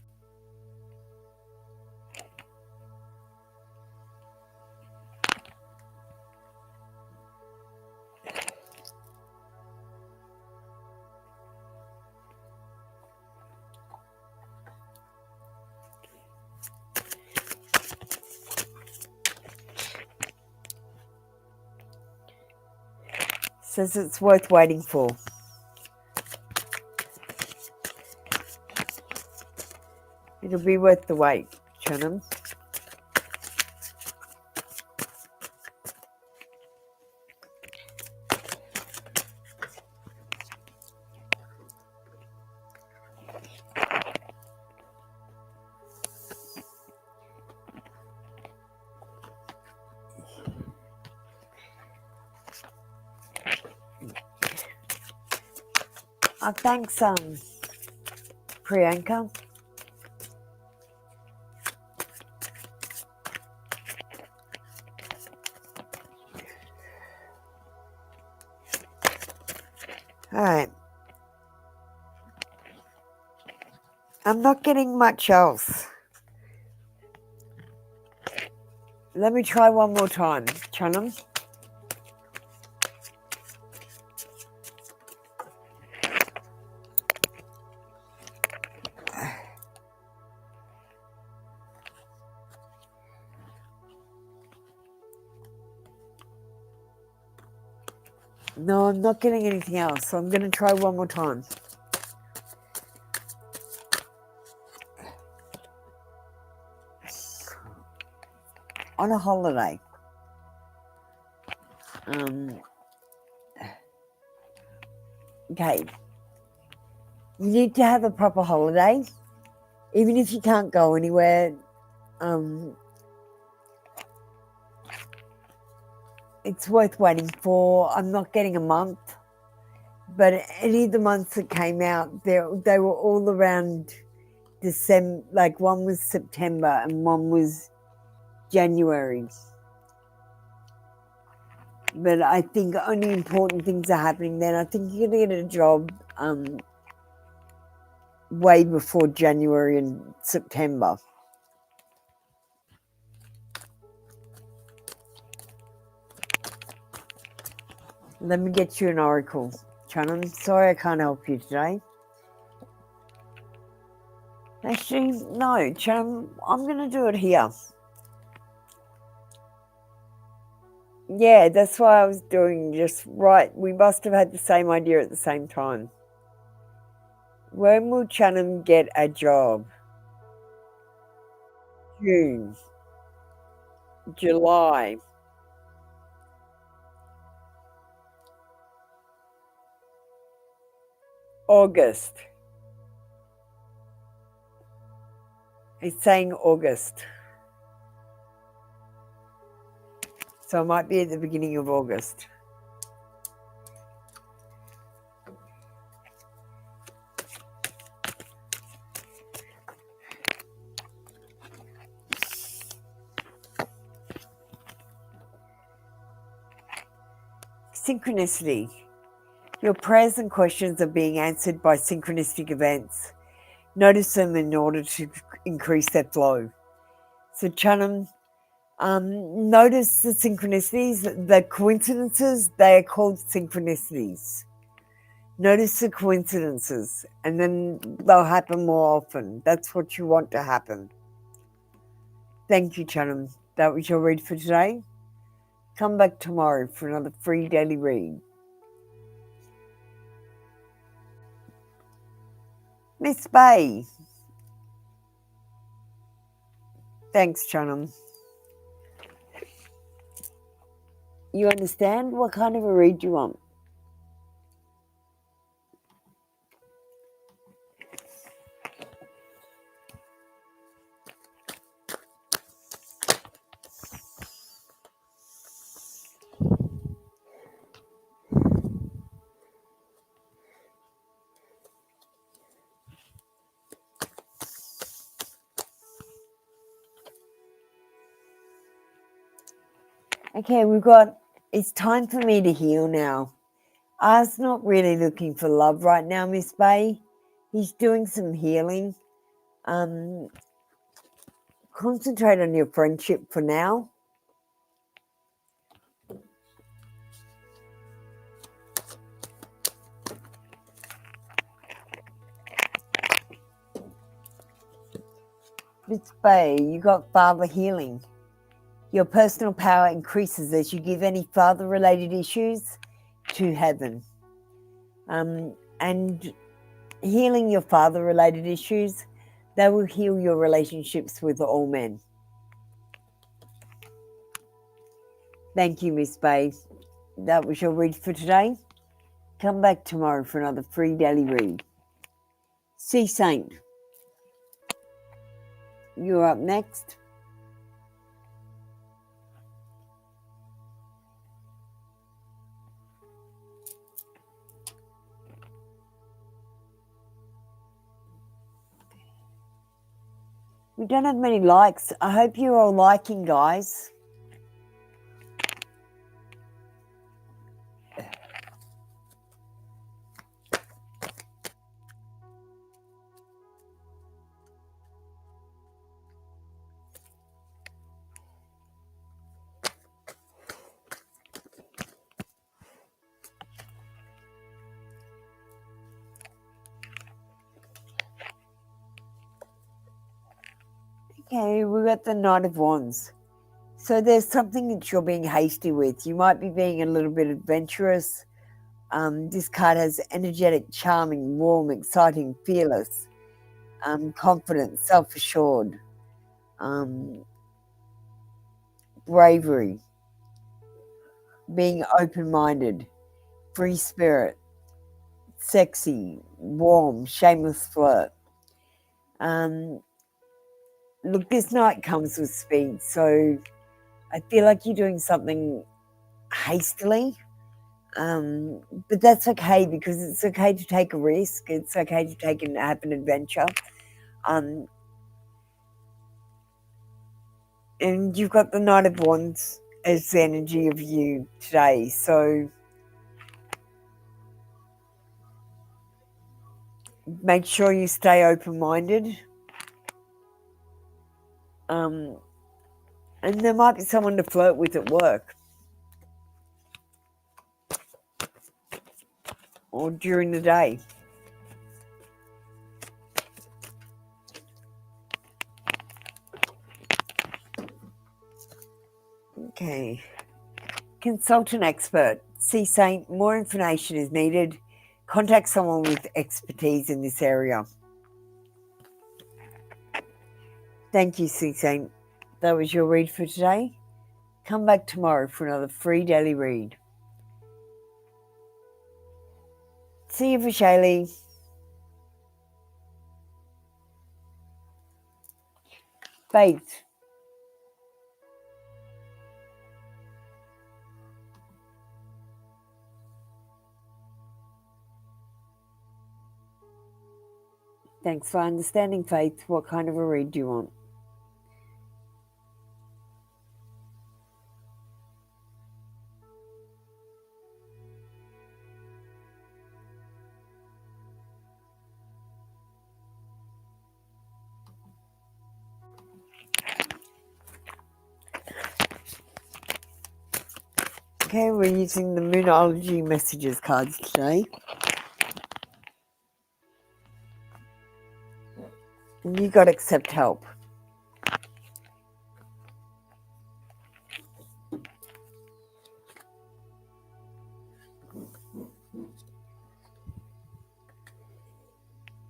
Speaker 3: Says it's worth waiting for. It'll be worth the wait, Chanum. Thanks, Priyanka. All right. I'm not getting much else. Let me try one more time, Chanum. No, I'm not getting anything else, so I'm going to try one more time. On a holiday. Okay. You need to have a proper holiday. Even if you can't go anywhere, It's worth waiting for. I'm not getting a month, but any of the months that came out, they were all around December. Like one was September and one was January. But I think only important things are happening then. I think you're going to get a job way before January and September. Let me get you an oracle, Shannon. Sorry I can't help you today. Actually, no, Shannon, I'm going to do it here. Yeah, that's why I was doing just right. We must have had the same idea at the same time. When will Shannon get a job? June. July. August. It's saying August. So it might be at the beginning of August. Synchronicity. Your prayers and questions are being answered by synchronistic events. Notice them in order to increase their flow. So, Chanam, notice the synchronicities, the coincidences, they are called synchronicities. Notice the coincidences, and then they'll happen more often. That's what you want to happen. Thank you, Chanam. That was your read for today. Come back tomorrow for another free daily read. Miss Bay. Thanks, Chanam. You understand? What kind of a read you want? Okay, it's time for me to heal now. R's not really looking for love right now, Miss Bay. He's doing some healing. Concentrate on your friendship for now. Miss Bay, you got father healing. Your personal power increases as you give any father-related issues to heaven. And healing your father-related issues, they will heal your relationships with all men. Thank you, Miss Bay. That was your read for today. Come back tomorrow for another free daily read. Sea Saint, you're up next. We don't have many likes. I hope you're all liking, guys. Okay, we got the Knight of Wands. So there's something that you're being hasty with. You might be being a little bit adventurous. This card has energetic, charming, warm, exciting, fearless, confident, self-assured, bravery, being open-minded, free spirit, sexy, warm, shameless flirt. Look, this night comes with speed, so I feel like you're doing something hastily. But that's okay, because it's okay to take a risk. It's okay to have an adventure. And you've got the Knight of Wands as the energy of you today. So make sure you stay open-minded. And there might be someone to flirt with at work or during the day. Okay. Consult an expert. See Saint, more information is needed. Contact someone with expertise in this area. Thank you, See Saint. That was your read for today. Come back tomorrow for another free daily read. See you for Shaylee. Faith. Thanks for understanding, Faith. What kind of a read do you want? Okay, we're using the Moonology Messages cards today. And you got accept help.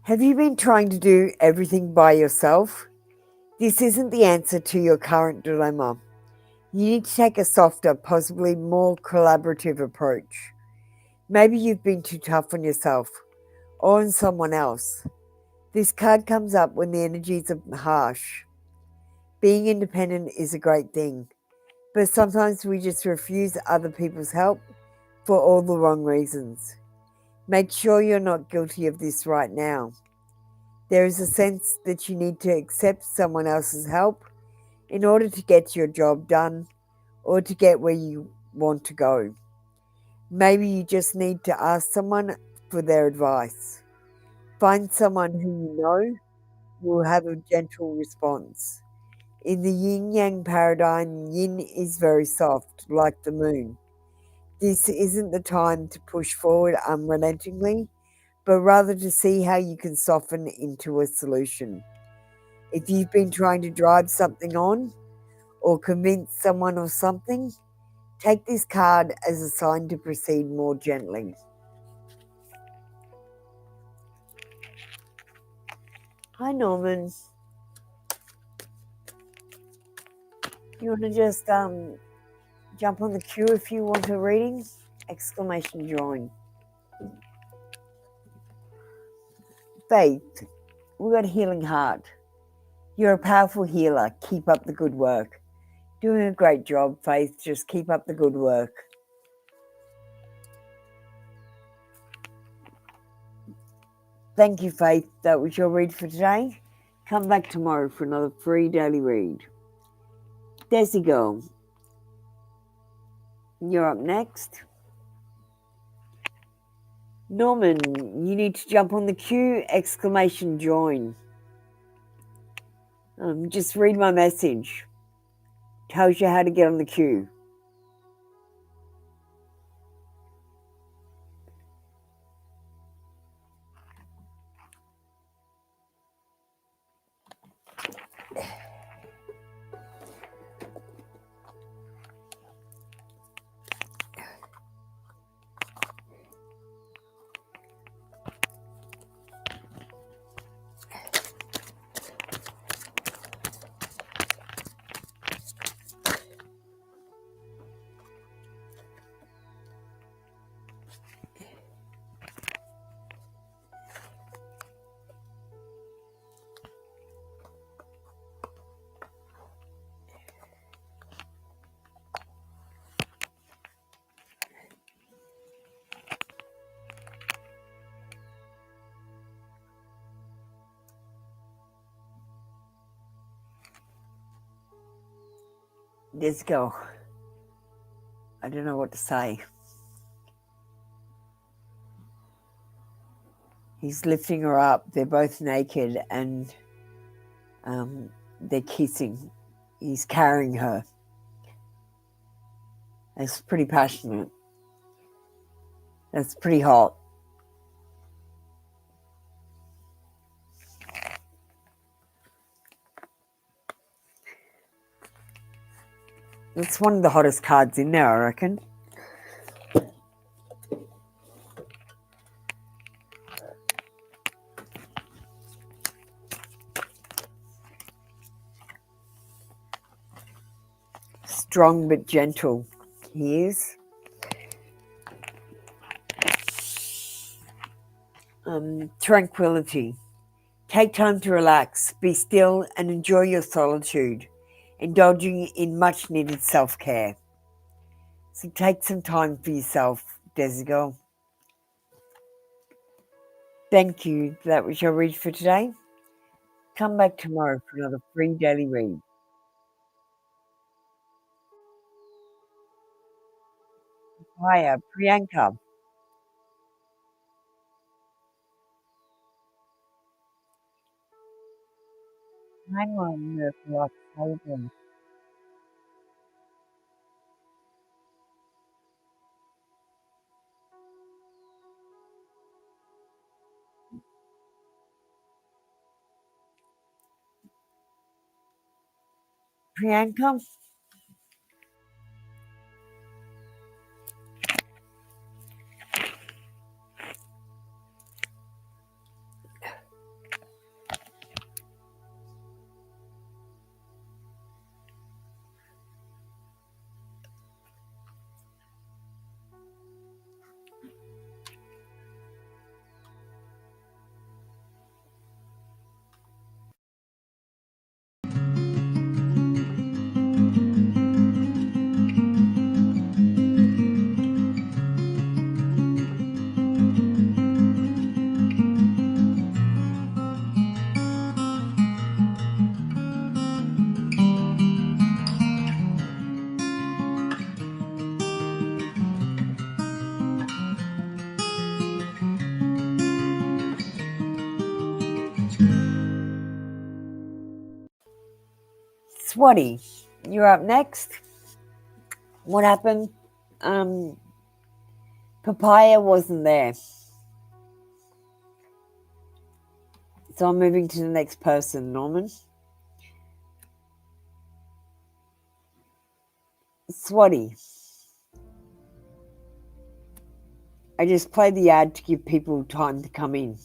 Speaker 3: Have you been trying to do everything by yourself? This isn't the answer to your current dilemma. You need to take a softer, possibly more collaborative approach. Maybe you've been too tough on yourself or on someone else. This card comes up when the energies are harsh. Being independent is a great thing, but sometimes we just refuse other people's help for all the wrong reasons. Make sure you're not guilty of this right now. There is a sense that you need to accept someone else's help in order to get your job done or to get where you want to go. Maybe you just need to ask someone for their advice. Find someone who you know will have a gentle response. In the yin-yang paradigm, yin is very soft, like the moon. This isn't the time to push forward unrelentingly, but rather to see how you can soften into a solution. If you've been trying to drive something on or convince someone of something, take this card as a sign to proceed more gently. Hi, Norman. You want to just jump on the queue if you want a reading? Exclamation join. Faith, we got healing heart. You're a powerful healer. Keep up the good work. Doing a great job, Faith. Just keep up the good work. Thank you, Faith. That was your read for today. Come back tomorrow for another free daily read. Desi Girl, you're up next. Norman, you need to jump on the queue. Exclamation join. Just read my message. Tells you how to get on the queue. Let's go. I don't know what to say. He's lifting her up. They're both naked and they're kissing. He's carrying her. It's pretty passionate. That's pretty hot. That's one of the hottest cards in there, I reckon. Strong but gentle he is. Tranquility. Take time to relax, be still and enjoy your solitude, indulging in much needed self-care. So take some time for yourself, Desigal. Thank you. That was your read for today. Come back tomorrow for another free daily read. Hiya, Priyanka. Hang on, Miracle October. Priyanka? Swati, you're up next. What happened? Papaya wasn't there. So I'm moving to the next person, Norman. Swati. I just played the ad to give people time to come in.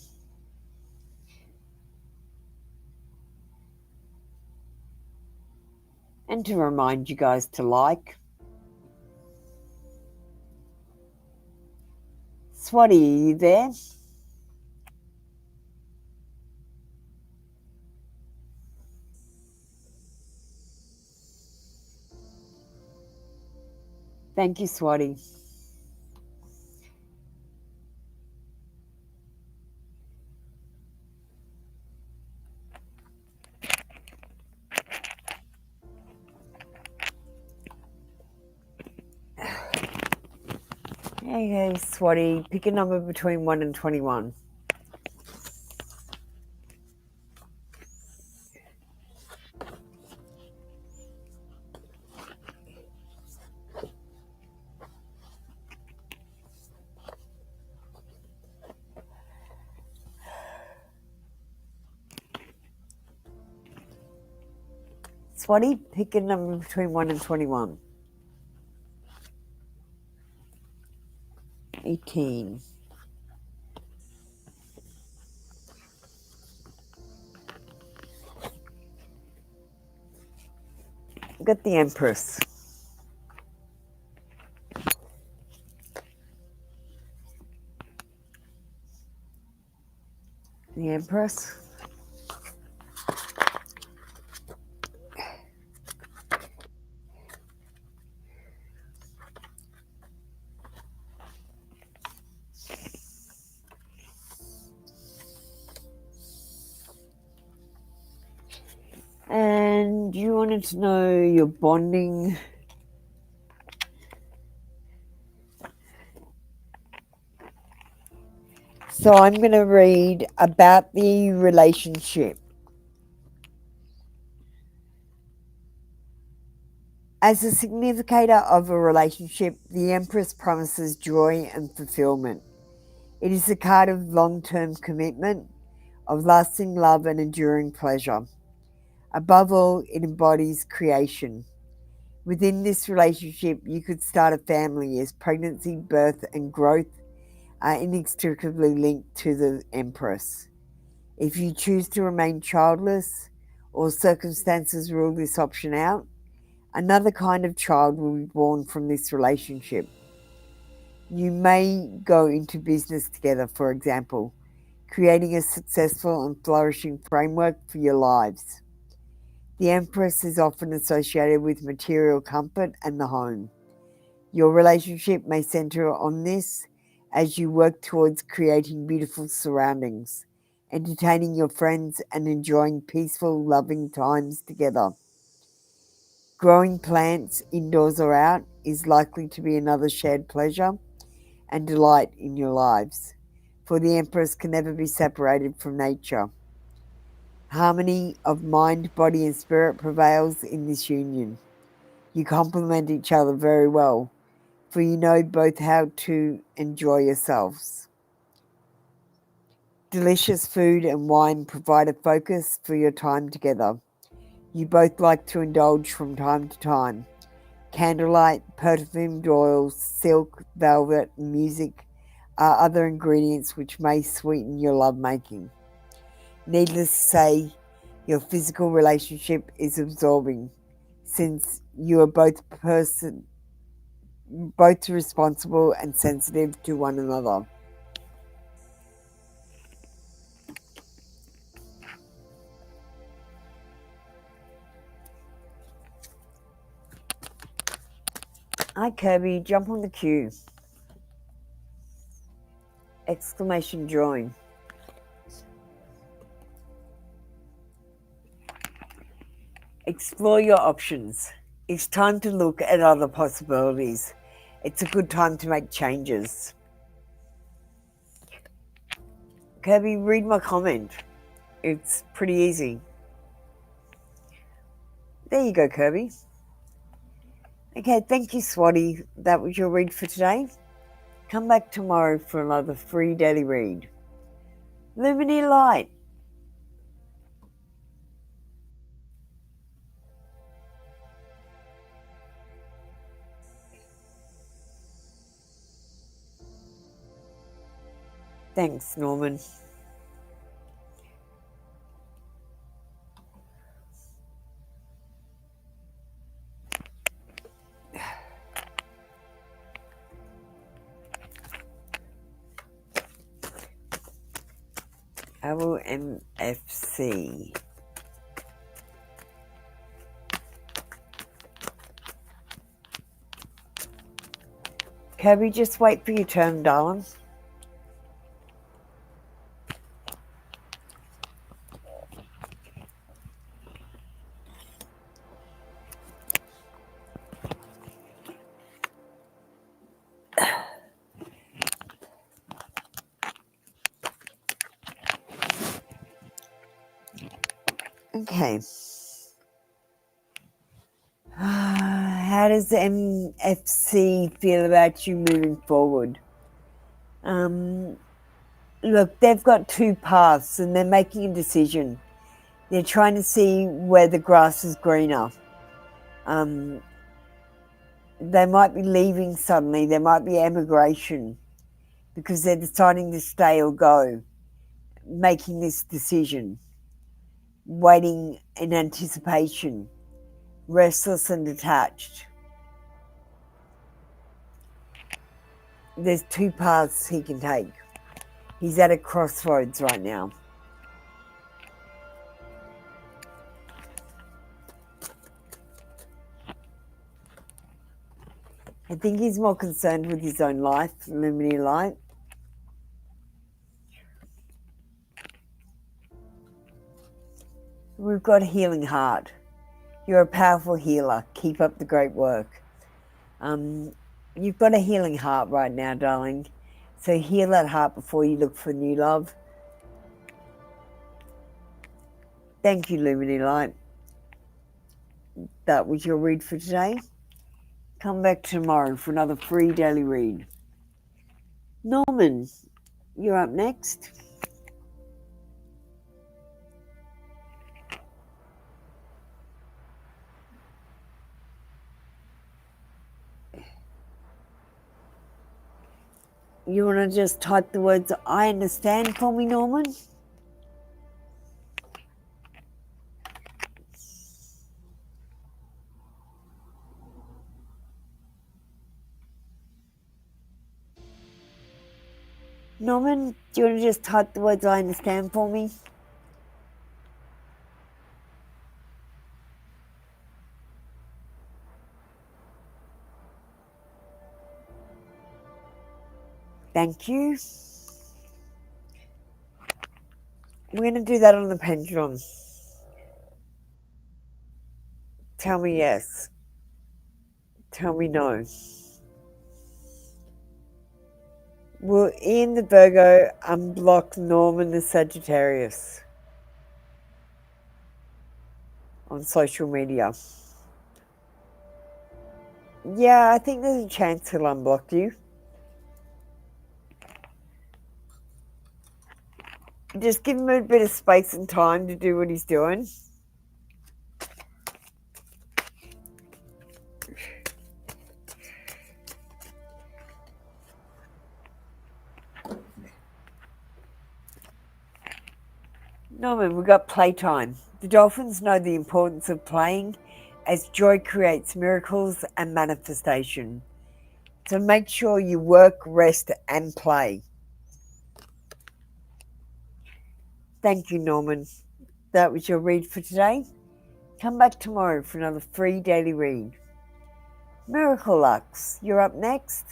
Speaker 3: And to remind you guys to like. Swati, are you there? Thank you, Swati. Okay, Swati, pick a number between 1 and 21. Swati, pick a number between 1 and 21. 18. Got the Empress. The Empress. And and you wanted to know your bonding. So I'm going to read about the relationship. As a significator of a relationship, the Empress promises joy and fulfillment. It is a card of long-term commitment, of lasting love and enduring pleasure. Above all, it embodies creation. Within this relationship, you could start a family, as pregnancy, birth, and growth are inextricably linked to the Empress. If you choose to remain childless or circumstances rule this option out, another kind of child will be born from this relationship. You may go into business together, for example, creating a successful and flourishing framework for your lives. The Empress is often associated with material comfort and the home. Your relationship may center on this as you work towards creating beautiful surroundings, entertaining your friends, and enjoying peaceful, loving times together. Growing plants, indoors or out, is likely to be another shared pleasure and delight in your lives, for the Empress can never be separated from nature. Harmony of mind, body, and spirit prevails in this union. You complement each other very well, for you know both how to enjoy yourselves. Delicious food and wine provide a focus for your time together. You both like to indulge from time to time. Candlelight, perfumed oils, silk, velvet, and music are other ingredients which may sweeten your lovemaking. Needless to say, your physical relationship is absorbing, since you are both responsible and sensitive to one another. Hi Kirby, jump on the queue. Exclamation join. Explore your options. It's time to look at other possibilities. It's a good time to make changes. Kirby, read my comment. It's pretty easy. There you go, Kirby. Okay, thank you, Swati. That was your read for today. Come back tomorrow for another free daily read. Lumini Light. Thanks, Norman. LMFC. Kirby, just wait for your turn, darling. Okay. How does the MFC feel about you moving forward? Look, they've got two paths and they're making a decision. They're trying to see where the grass is greener. They might be leaving suddenly. There might be emigration because they're deciding to stay or go, making this decision, waiting in anticipation, restless and detached. There's two paths he can take. He's at a crossroads right now. I think he's more concerned with his own life, Lumini Light. We've got Healing Heart. You're a powerful healer. Keep up the great work. You've got a healing heart right now, darling. So heal that heart before you look for new love. Thank you, Lumini Light. That was your read for today. Come back tomorrow for another free daily read. Norman, you're up next. You want to just type the words I understand for me, Norman? Norman, do you want to just type the words I understand for me? Thank you. We're going to do that on the pendulum. Tell me yes. Tell me no. Will Ian the Virgo unblock Norman the Sagittarius on social media? Yeah, I think there's a chance he'll unblock you. Just give him a bit of space and time to do what he's doing. Norman, we've got playtime. The dolphins know the importance of playing as joy creates miracles and manifestation. So make sure you work, rest, and play. Thank you, Norman. That was your read for today. Come back tomorrow for another free daily read. Miracle Lux, you're up next.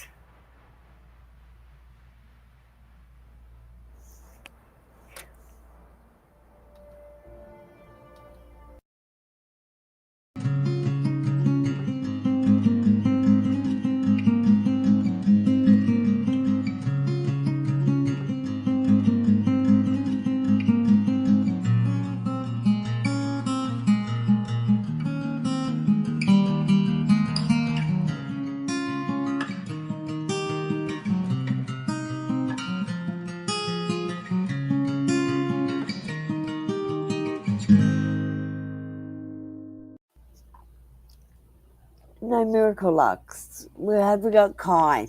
Speaker 3: No Miracle Lux. Where have we got Kai?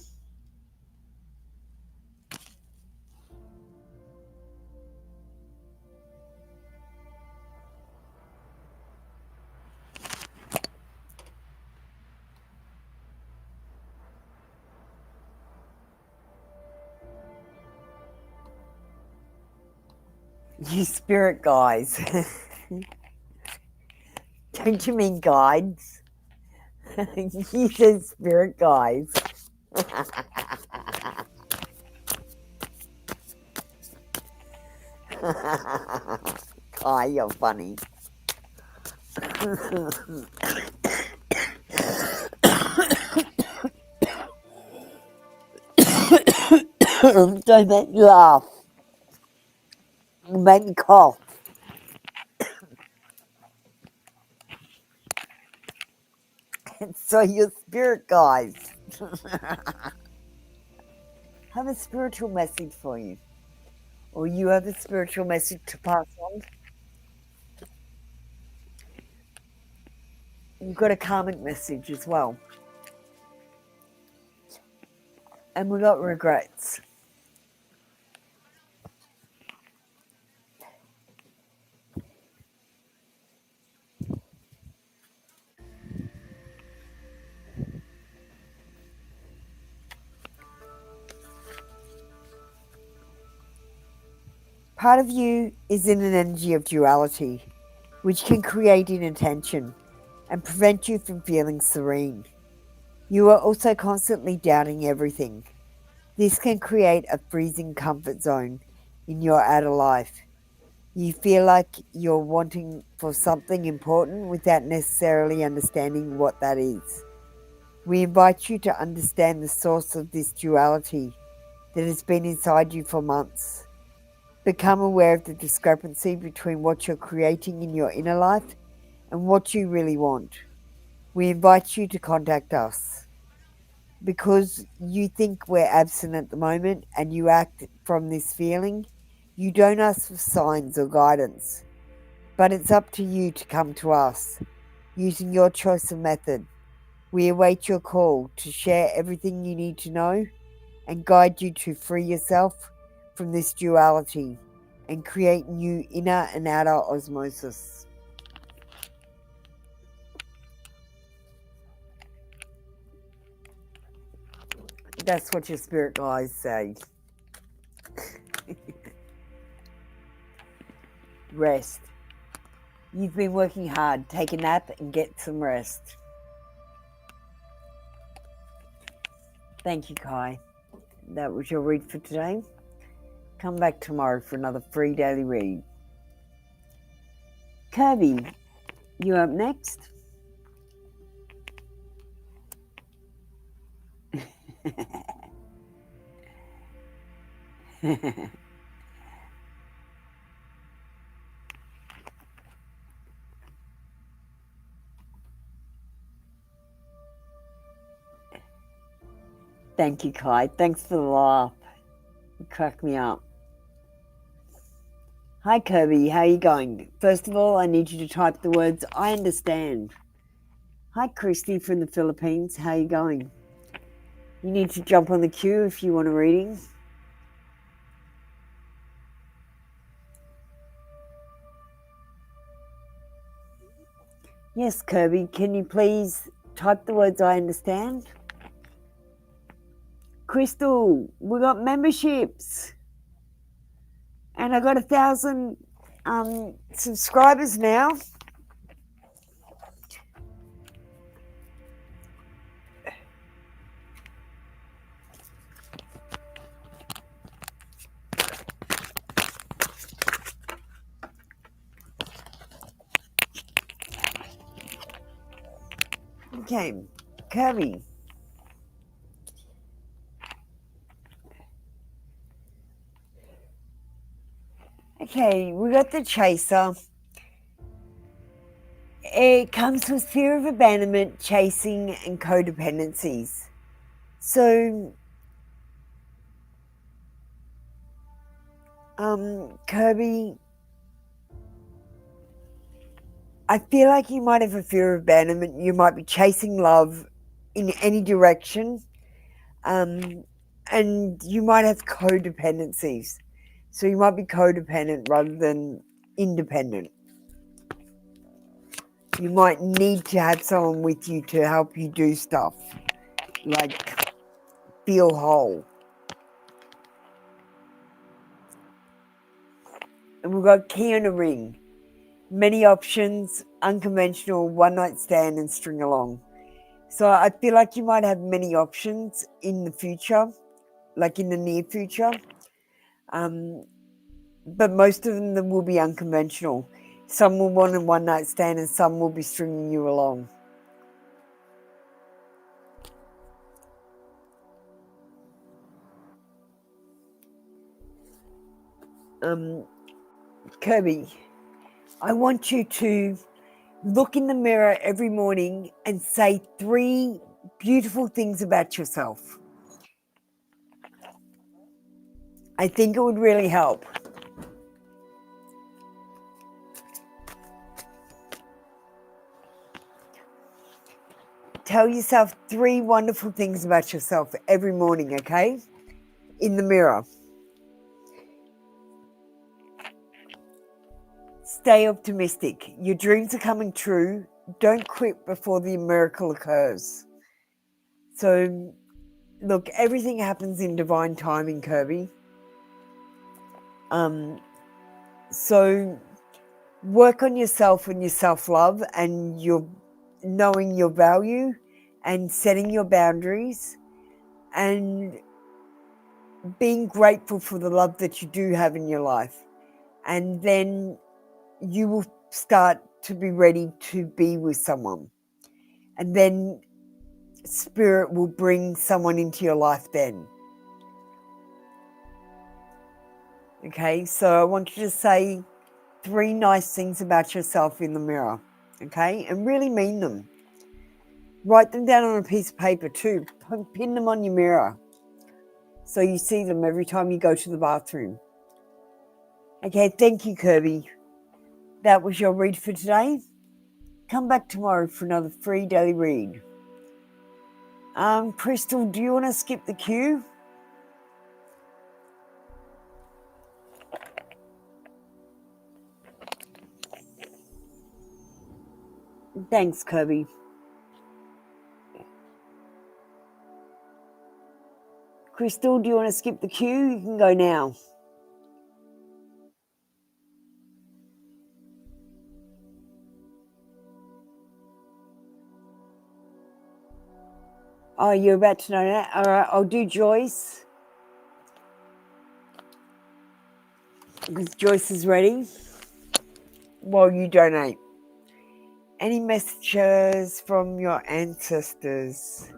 Speaker 3: You spirit guides. Don't you mean guides? You said spirit guides. Kai, you're funny. Don't make me laugh. You make me cough. So you're spirit guides. Have a spiritual message for you. Or you have a spiritual message to pass on. You've got a karmic message as well. And we got regrets. Part of you is in an energy of duality, which can create inattention and prevent you from feeling serene. You are also constantly doubting everything. This can create a freezing comfort zone in your outer life. You feel like you're wanting for something important without necessarily understanding what that is. We invite you to understand the source of this duality that has been inside you for months. Become aware of the discrepancy between what you're creating in your inner life and what you really want. We invite you to contact us. Because you think we're absent at the moment and you act from this feeling, you don't ask for signs or guidance. But it's up to you to come to us, using your choice of method. We await your call to share everything you need to know and guide you to free yourself from this duality and create new inner and outer osmosis. That's what your spirit guides say. Rest. You've been working hard. Take a nap and get some rest. Thank you, Kai. That was your read for today. Come back tomorrow for another free daily read. Kirby, you up next? Thank you, Kai. Thanks for the laugh. You cracked me up. Hi, Kirby. How are you going? First of all, I need you to type the words, I understand. Hi, Christy from the Philippines. How are you going? You need to jump on the queue if you want a reading. Yes, Kirby. Can you please type the words, I understand? Crystal, we got memberships. And I got 1,000 subscribers now. Okay, Kirby. Okay, we got the chaser. It comes with fear of abandonment, chasing, and codependencies. So, Kirby, I feel like you might have a fear of abandonment. You might be chasing love in any direction. And you might have codependencies. So you might be codependent rather than independent. You might need to have someone with you to help you do stuff, like feel whole. And we've got key on a ring. Many options, unconventional, one night stand, and string along. So I feel like you might have many options in the future, like in the near future. But most of them will be unconventional. Some will want a one night stand and some will be stringing you along. Kirby, I want you to look in the mirror every morning and say 3 beautiful things about yourself. I think it would really help. Tell yourself 3 wonderful things about yourself every morning, okay? In the mirror. Stay optimistic. Your dreams are coming true. Don't quit before the miracle occurs. So, look, everything happens in divine timing, Kirby. So work on yourself and your self-love and your knowing your value and setting your boundaries and being grateful for the love that you do have in your life. and then you will start to be ready to be with someone. And then Spirit will bring someone into your life then. Okay, so I want you to say 3 nice things about yourself in the mirror. Okay, and really mean them. Write them down on a piece of paper too. Pin them on your mirror so you see them every time you go to the bathroom. Okay, thank you, Kirby. That was your read for today. Come back tomorrow for another free daily read. Crystal, do you want to skip the queue? Thanks, Kirby. Crystal, do you want to skip the queue? You can go now. Oh, you're about to know that? All right, I'll do Joyce. Because Joyce is ready. While you donate. Any messages from your ancestors?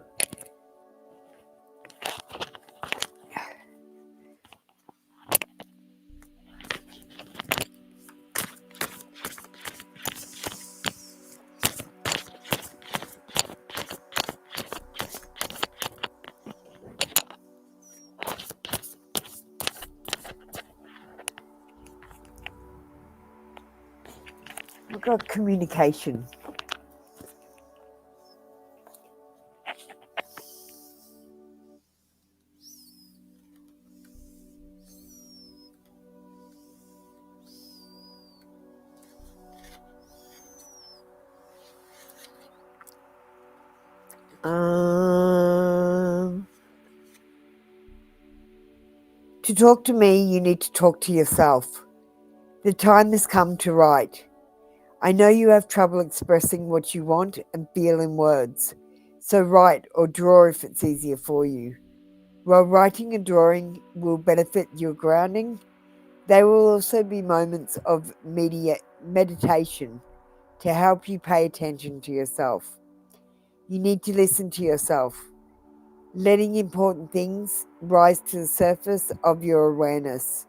Speaker 3: We've got communication. To talk to me, you need to talk to yourself. The time has come to write. I know you have trouble expressing what you want and feel in words, so write or draw if it's easier for you. While writing and drawing will benefit your grounding, there will also be moments of meditation to help you pay attention to yourself. You need to listen to yourself, letting important things rise to the surface of your awareness.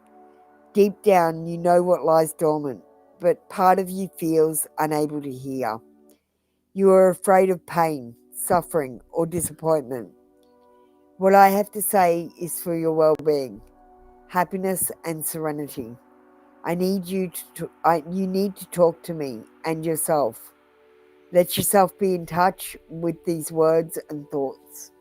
Speaker 3: Deep down, you know what lies dormant, but part of you feels unable to hear. You are afraid of pain, suffering, or disappointment. What I have to say is for your well-being, happiness, and serenity. You need to talk to me and yourself. Let yourself be in touch with these words and thoughts.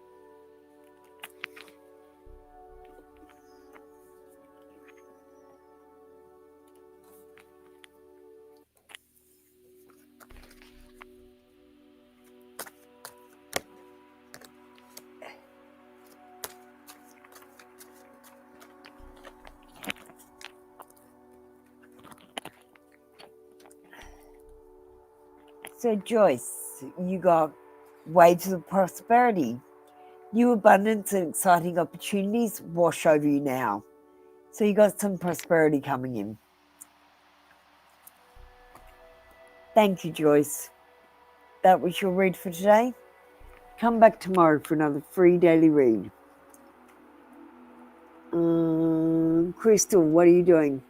Speaker 3: So Joyce, you got waves of prosperity. New abundance and exciting opportunities wash over you now. So you got some prosperity coming in. Thank you, Joyce. That was your read for today. Come back tomorrow for another free daily read. Crystal, what are you doing?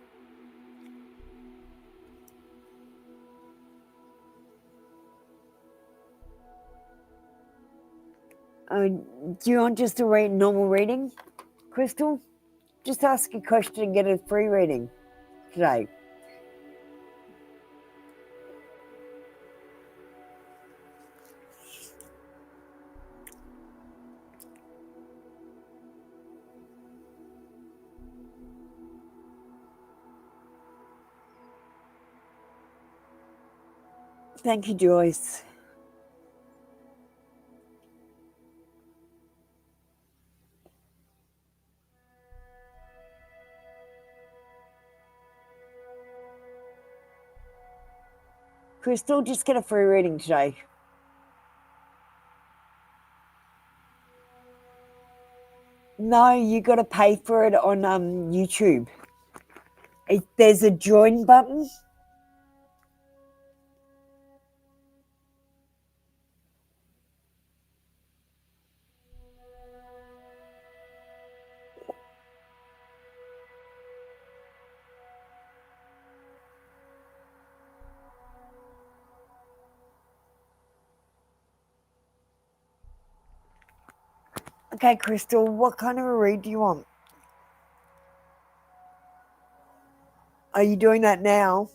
Speaker 3: Do you want just a normal reading, Crystal? Just ask a question and get a free reading today. Thank you, Joyce. Crystal, just get a free reading today. No, you got to pay for it on YouTube. If there's a join button. Okay, Crystal, what kind of a read do you want? Are you doing that now?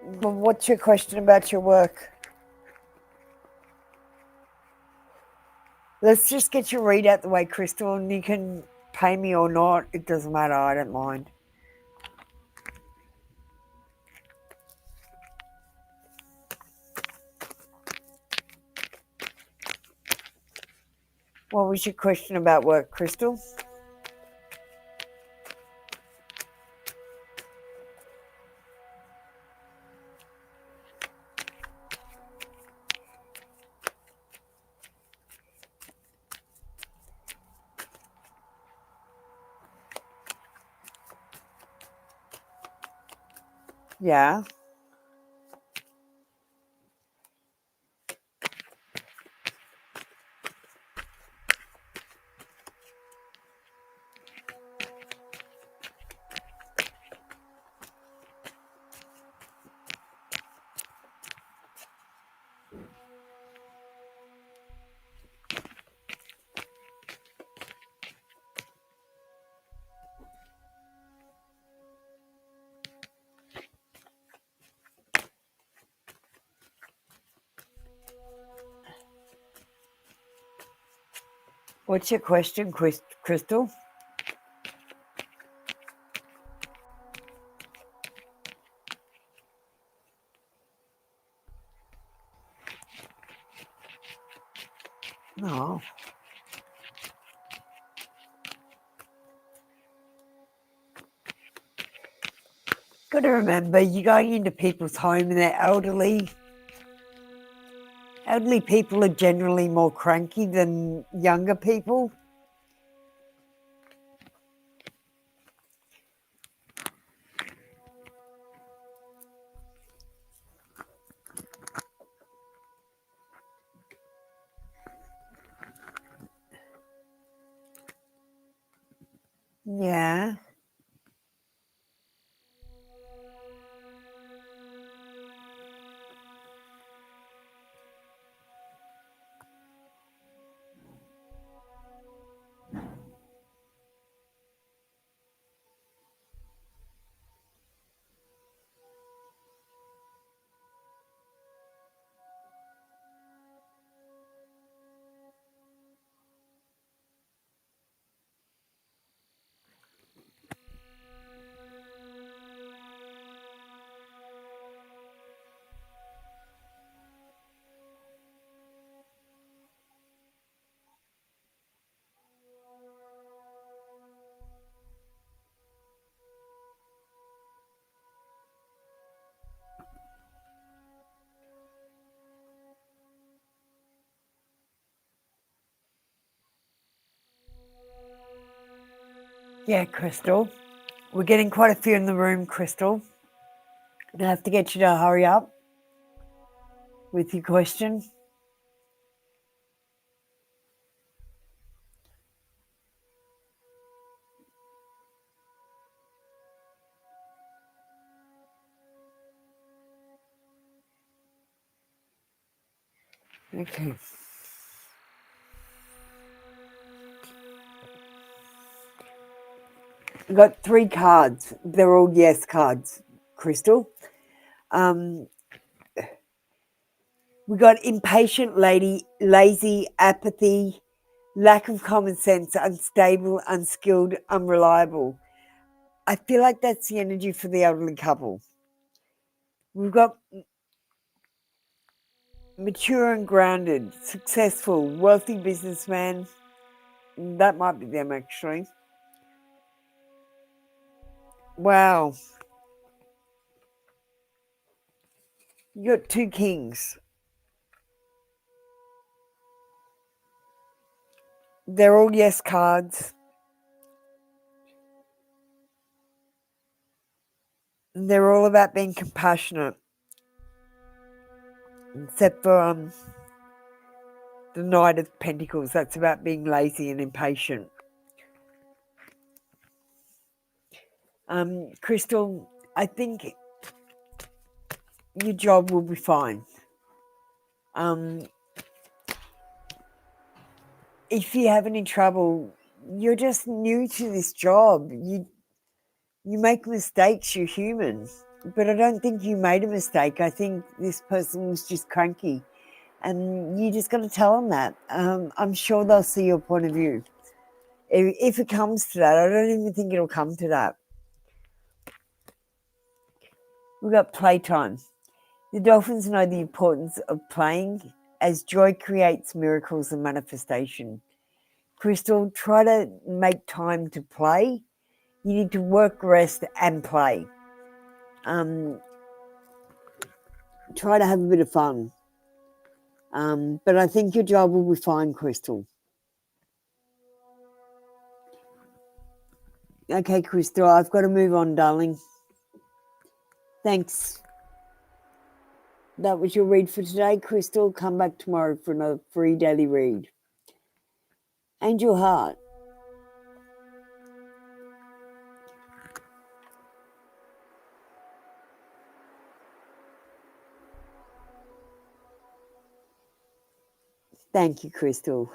Speaker 3: Well, what's your question about your work? Let's just get your read out the way, Crystal, and you can pay me or not. It doesn't matter. I don't mind. What was your question about work, Crystal? Yeah. What's your question, Crystal? No. Got to remember, you're going into people's home and they're elderly. Elderly people are generally more cranky than younger people. Yeah. Yeah, Crystal. We're getting quite a few in the room, Crystal. I have to get you to hurry up with your question. Okay. I've got 3 cards. They're all yes cards, Crystal. We got impatient lady, lazy, apathy, lack of common sense, unstable, unskilled, unreliable. I feel like that's the energy for the elderly couple. We've got mature and grounded, successful, wealthy businessman. That might be them, actually. Wow. You got 2 kings. They're all yes cards. They're all about being compassionate. Except for the Knight of Pentacles. That's about being lazy and impatient. Crystal, I think your job will be fine. If you have any trouble, you're just new to this job. You make mistakes, you're human. But I don't think you made a mistake. I think this person was just cranky. And you just got to tell them that. I'm sure they'll see your point of view. If it comes to that, I don't even think it'll come to that. We've got playtime. The dolphins know the importance of playing, as joy creates miracles and manifestation. Crystal, try to make time to play. You need to work, rest, and play. Try to have a bit of fun. But I think your job will be fine, Crystal. Okay, Crystal, I've got to move on, darling. Thanks. That was your read for today, Crystal. Come back tomorrow for another free daily read. Angel Heart. Thank you, Crystal.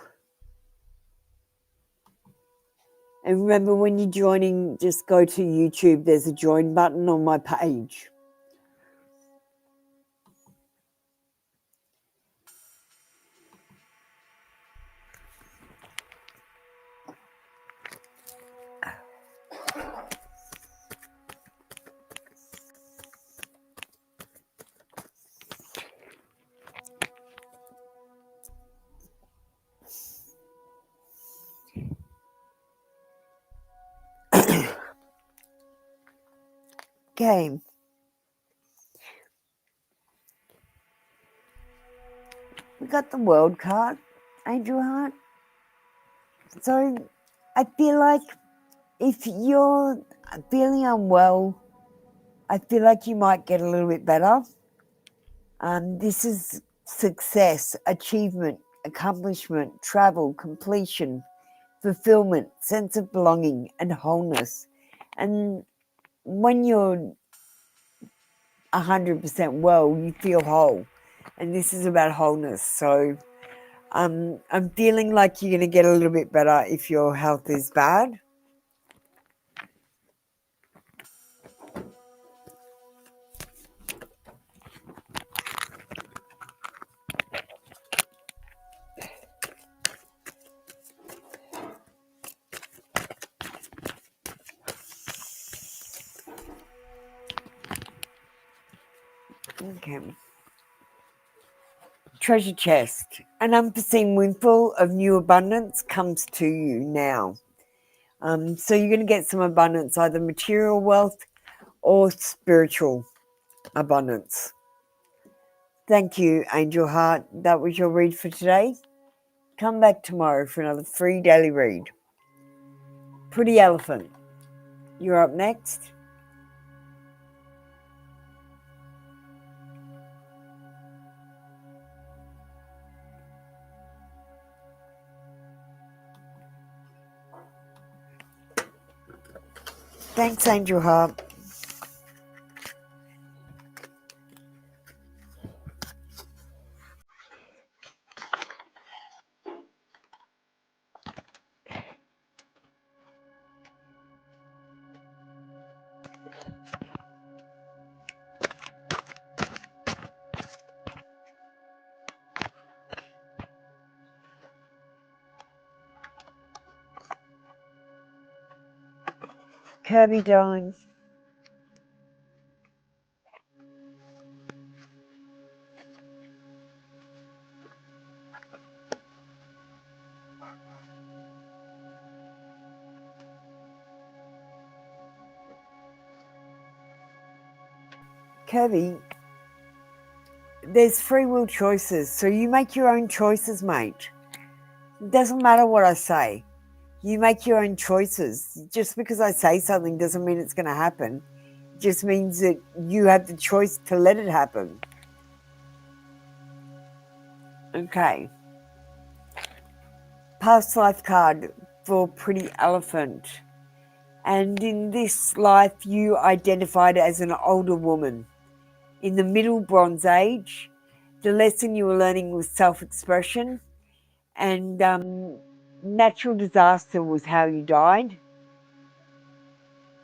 Speaker 3: And remember, when you're joining, just go to YouTube. There's a join button on my page. Okay. We got the World card, Angel Heart. So I feel like if you're feeling unwell, I feel like you might get a little bit better. This is success, achievement, accomplishment, travel, completion, fulfillment, sense of belonging, and wholeness. And when you're 100% well, you feel whole. And this is about wholeness. So I'm feeling like you're going to get a little bit better if your health is bad. Okay. Treasure chest. An unforeseen windfall of new abundance comes to you now. So you're going to get some abundance, either material wealth or spiritual abundance. Thank you, Angel Heart. That was your read for today. Come back tomorrow for another free daily read. Pretty Elephant, you're up next. Thanks, Angel Heart. Kirby, darling. Kirby, there's free will choices, so you make your own choices, mate. It doesn't matter what I say. You make your own choices. Just because I say something doesn't mean it's going to happen. It just means that you have the choice to let it happen. Okay. Past life card for Pretty Elephant. And in this life, you identified as an older woman. In the Middle Bronze Age, the lesson you were learning was self-expression, and natural disaster was how you died.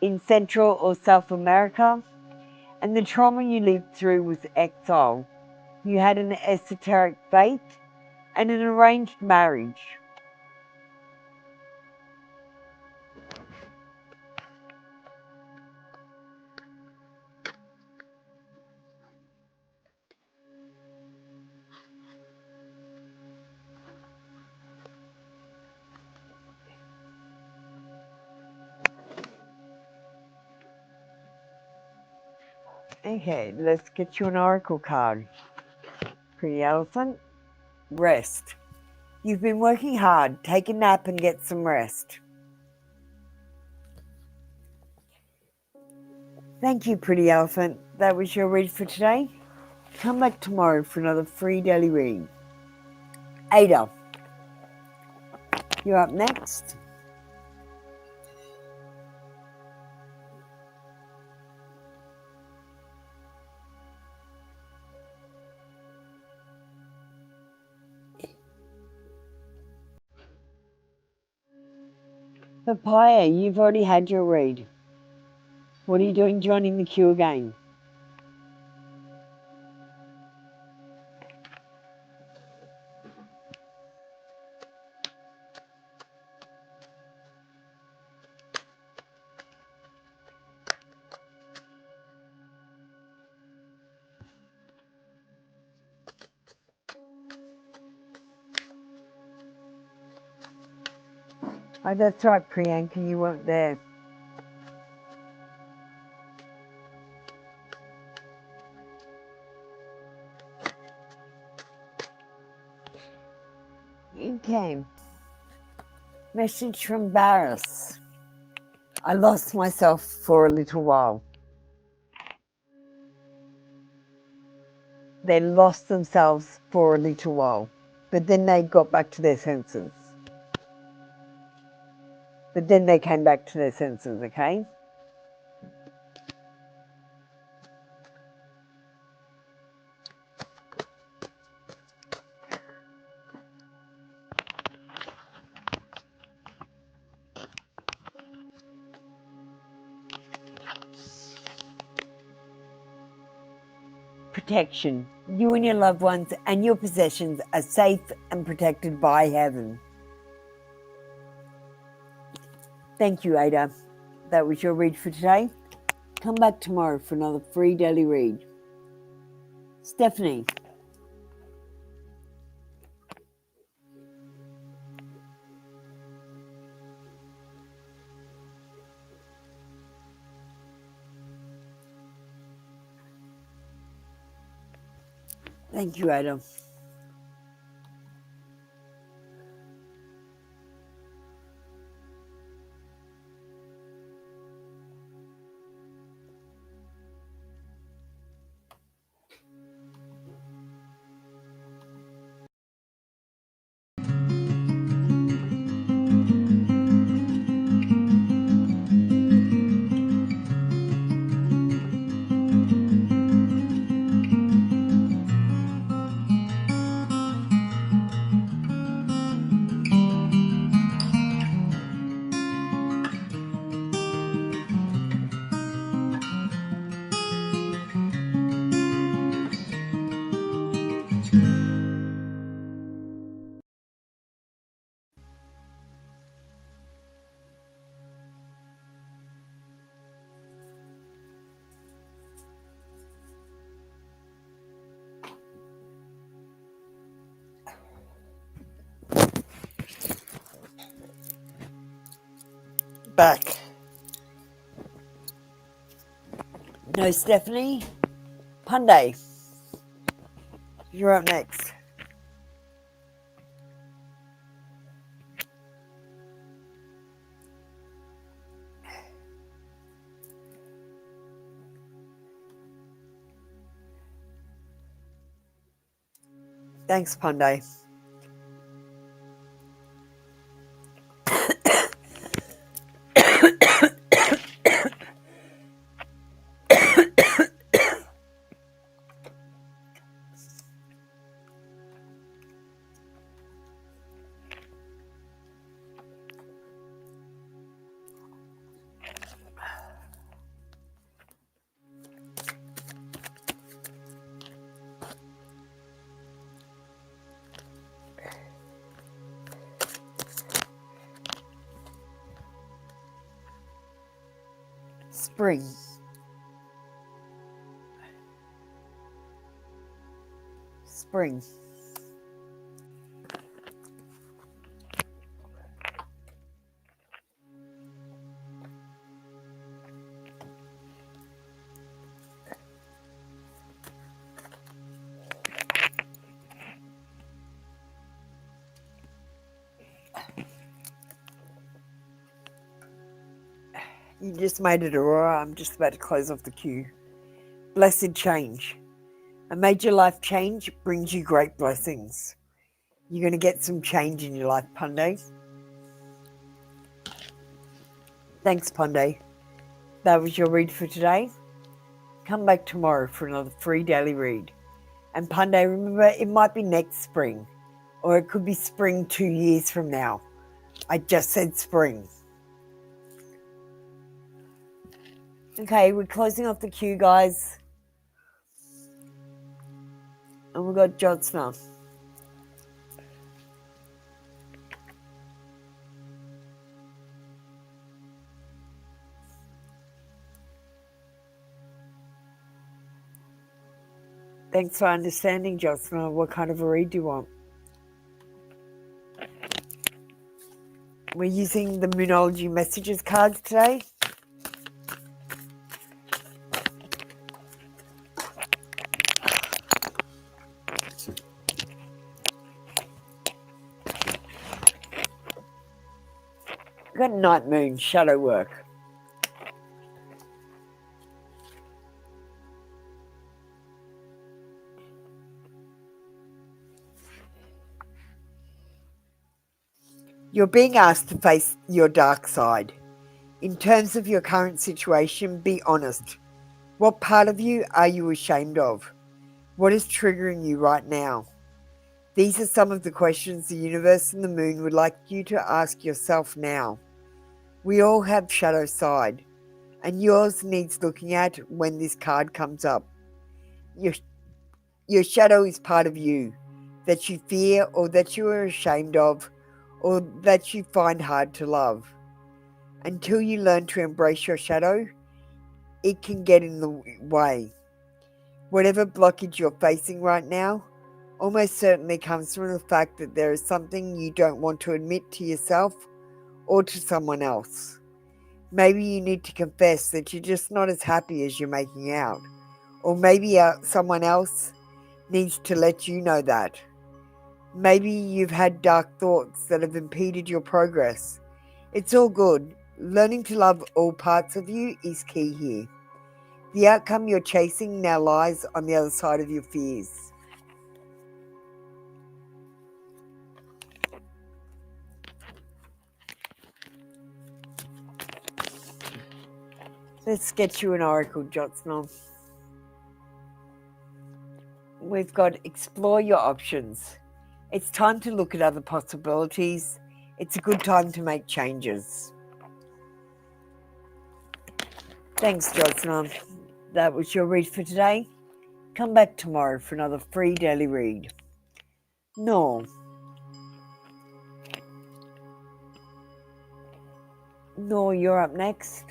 Speaker 3: In Central or South America, and the trauma you lived through was exile. You had an esoteric faith and an arranged marriage. Okay, let's get you an oracle card. Pretty Elephant, rest. You've been working hard. Take a nap and get some rest. Thank you, Pretty Elephant. That was your read for today. Come back tomorrow for another free daily read. Ada, you're up next. Papaya, you've already had your read. What are you doing joining the queue again? Oh, that's right, Priyanka, you weren't there. Okay. Message from Barris. I lost myself for a little while. They lost themselves for a little while, but then they got back to their senses. But then they came back to their senses, okay? Protection. You and your loved ones and your possessions are safe and protected by heaven. Thank you, Ada. That was your read for today. Come back tomorrow for another free daily read. Stephanie. Thank you, Ada. Back. No, Stephanie. Punday. You're up next. Thanks, Pandey. Spring. Spring. You just made it, Aurora. I'm just about to close off the queue. Blessed change. A major life change brings you great blessings. You're going to get some change in your life, Pandey. Thanks, Pandey. That was your read for today. Come back tomorrow for another free daily read. And Pandey, remember, it might be next spring, or it could be spring 2 years from now. I just said spring. Okay, we're closing off the queue, guys. And we've got Jyotsna. Thanks for understanding, Jyotsna. What kind of a read do you want? We're using the Moonology Messages cards today. We've got Night Moon, Shadow Work. You're being asked to face your dark side. In terms of your current situation, be honest. What part of you are you ashamed of? What is triggering you right now? These are some of the questions the universe and the moon would like you to ask yourself now. We all have shadow side, and yours needs looking at when this card comes up. Your shadow is part of you that you fear or that you are ashamed of or that you find hard to love. Until you learn to embrace your shadow, it can get in the way. Whatever blockage you're facing right now almost certainly comes from the fact that there is something you don't want to admit to yourself or to someone else. Maybe you need to confess that you're just not as happy as you're making out. Or maybe someone else needs to let you know that. Maybe you've had dark thoughts that have impeded your progress. It's all good. Learning to love all parts of you is key here. The outcome you're chasing now lies on the other side of your fears. Let's get you an oracle, Jyotsna. We've got explore your options. It's time to look at other possibilities. It's a good time to make changes. Thanks, Jyotsna. That was your read for today. Come back tomorrow for another free daily read. No. No, you're up next.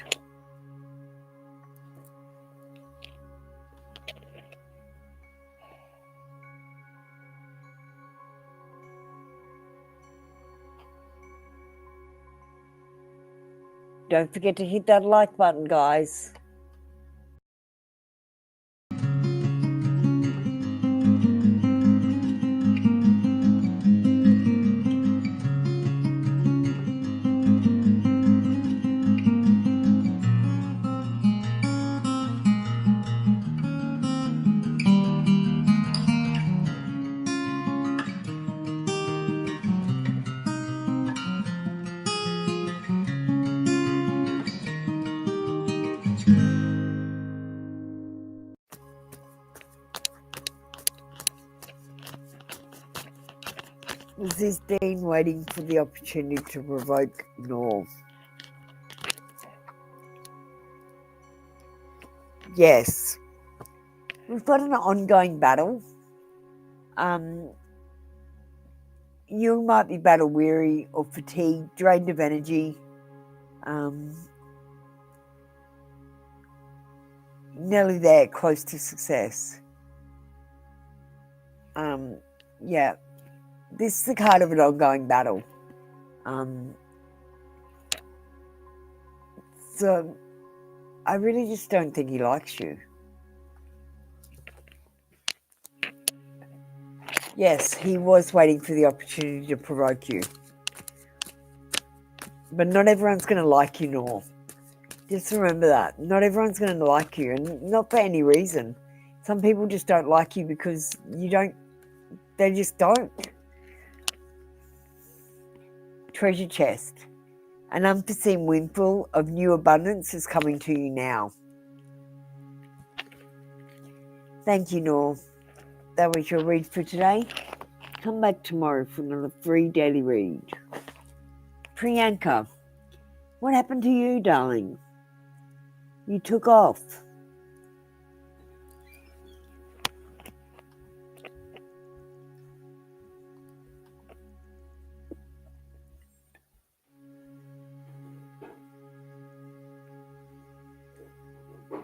Speaker 3: Don't forget to hit that like button, guys. Was this Dean waiting for the opportunity to provoke Nor? Yes. We've got an ongoing battle. You might be battle weary or fatigued, drained of energy. Nearly there, close to success. Yeah. This is the card of an ongoing battle. So I really just don't think he likes you. Yes, he was waiting for the opportunity to provoke you. But not everyone's going to like you, Nor. Just remember that. Not everyone's going to like you, and not for any reason. Some people just don't like you because you don't. They just don't. Treasure chest. An unforeseen windfall of new abundance is coming to you now. Thank you, Nor. That was your read for today. Come back tomorrow for another free daily read. Priyanka, what happened to you, darling? You took off.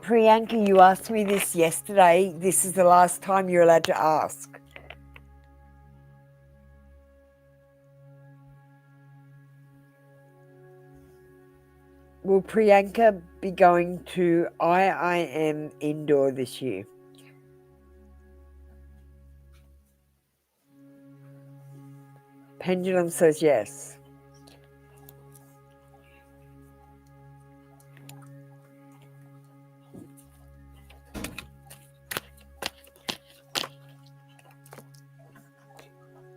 Speaker 3: Priyanka, you asked me this yesterday. This is the last time you're allowed to ask. Will Priyanka be going to IIM Indoor this year? Pendulum says yes.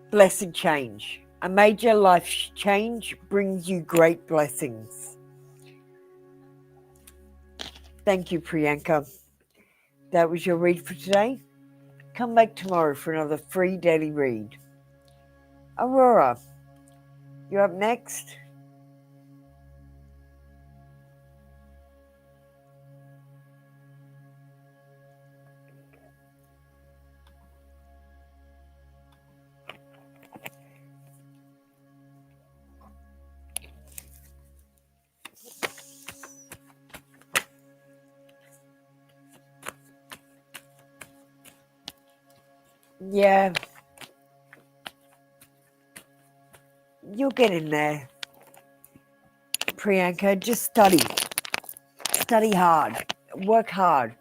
Speaker 3: Blessed change. A major life change brings you great blessings. Thank you, Priyanka. That was your read for today. Come back tomorrow for another free daily read. Aurora, you're up next. Yeah, you'll get in there. Priyanka, just study. Study hard. Work hard.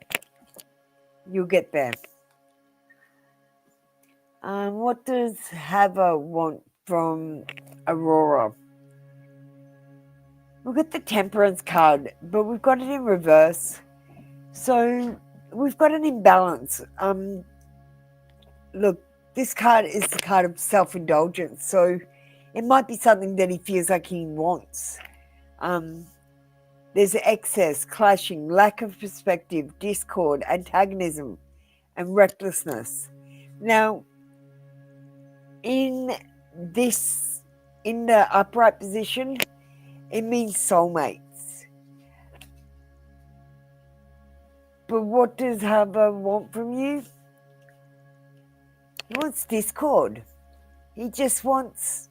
Speaker 3: You'll get there. What does Hava want from Aurora? We've got the Temperance card, but we've got it in reverse. So we've got an imbalance. Look, this card is the card of self-indulgence. So it might be something that he feels like he wants. There's excess, clashing, lack of perspective, discord, antagonism, and recklessness. Now, in the upright position, it means soulmates. But what does Hava want from you? He wants discord. He just wants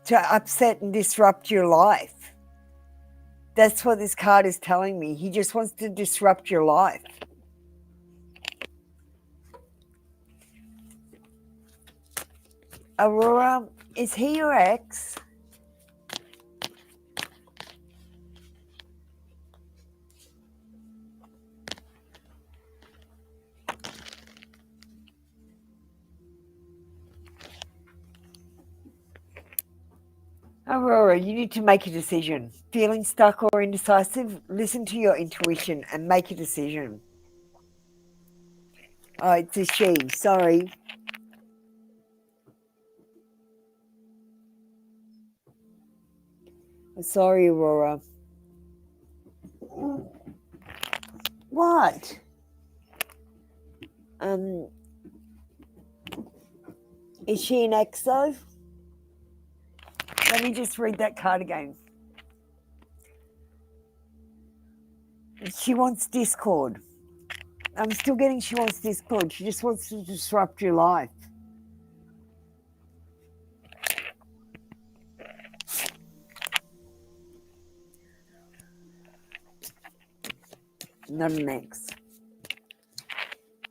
Speaker 3: to upset and disrupt your life. That's what this card is telling me. He just wants to disrupt your life. Aurora, is he your ex? Aurora, you need to make a decision. Feeling stuck or indecisive? Listen to your intuition and make a decision. Oh, it's a she. Sorry. Sorry, Aurora. What? Is she an ex though? Let me just read that card again. She wants discord. I'm still getting she wants discord. She just wants to disrupt your life. Not an ex.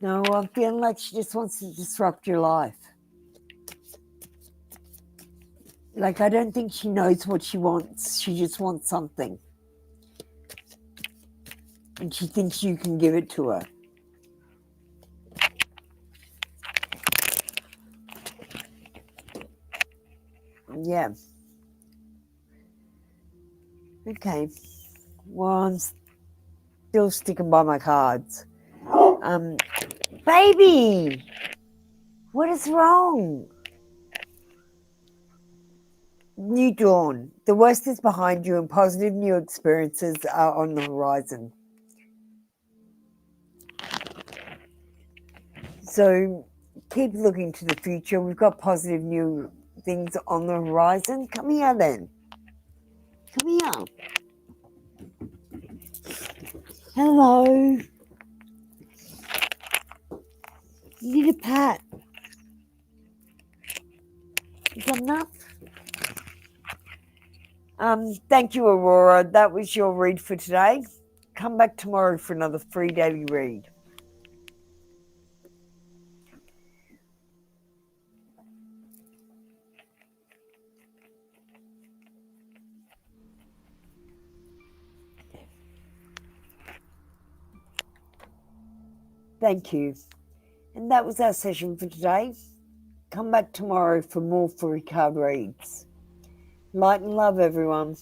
Speaker 3: No, I'm feeling like she just wants to disrupt your life. Like, I don't think she knows what she wants. She just wants something. And she thinks you can give it to her. Yeah. Okay. Well, I'm still sticking by my cards. Baby! What is wrong? New dawn. The worst is behind you and positive new experiences are on the horizon. So keep looking to the future. We've got positive new things on the horizon. Come here then. Come here. Hello. You need a pat. You got enough? Thank you, Aurora. That was your read for today. Come back tomorrow for another free daily read. Thank you. And that was our session for today. Come back tomorrow for more free card reads. Light and love, everyone.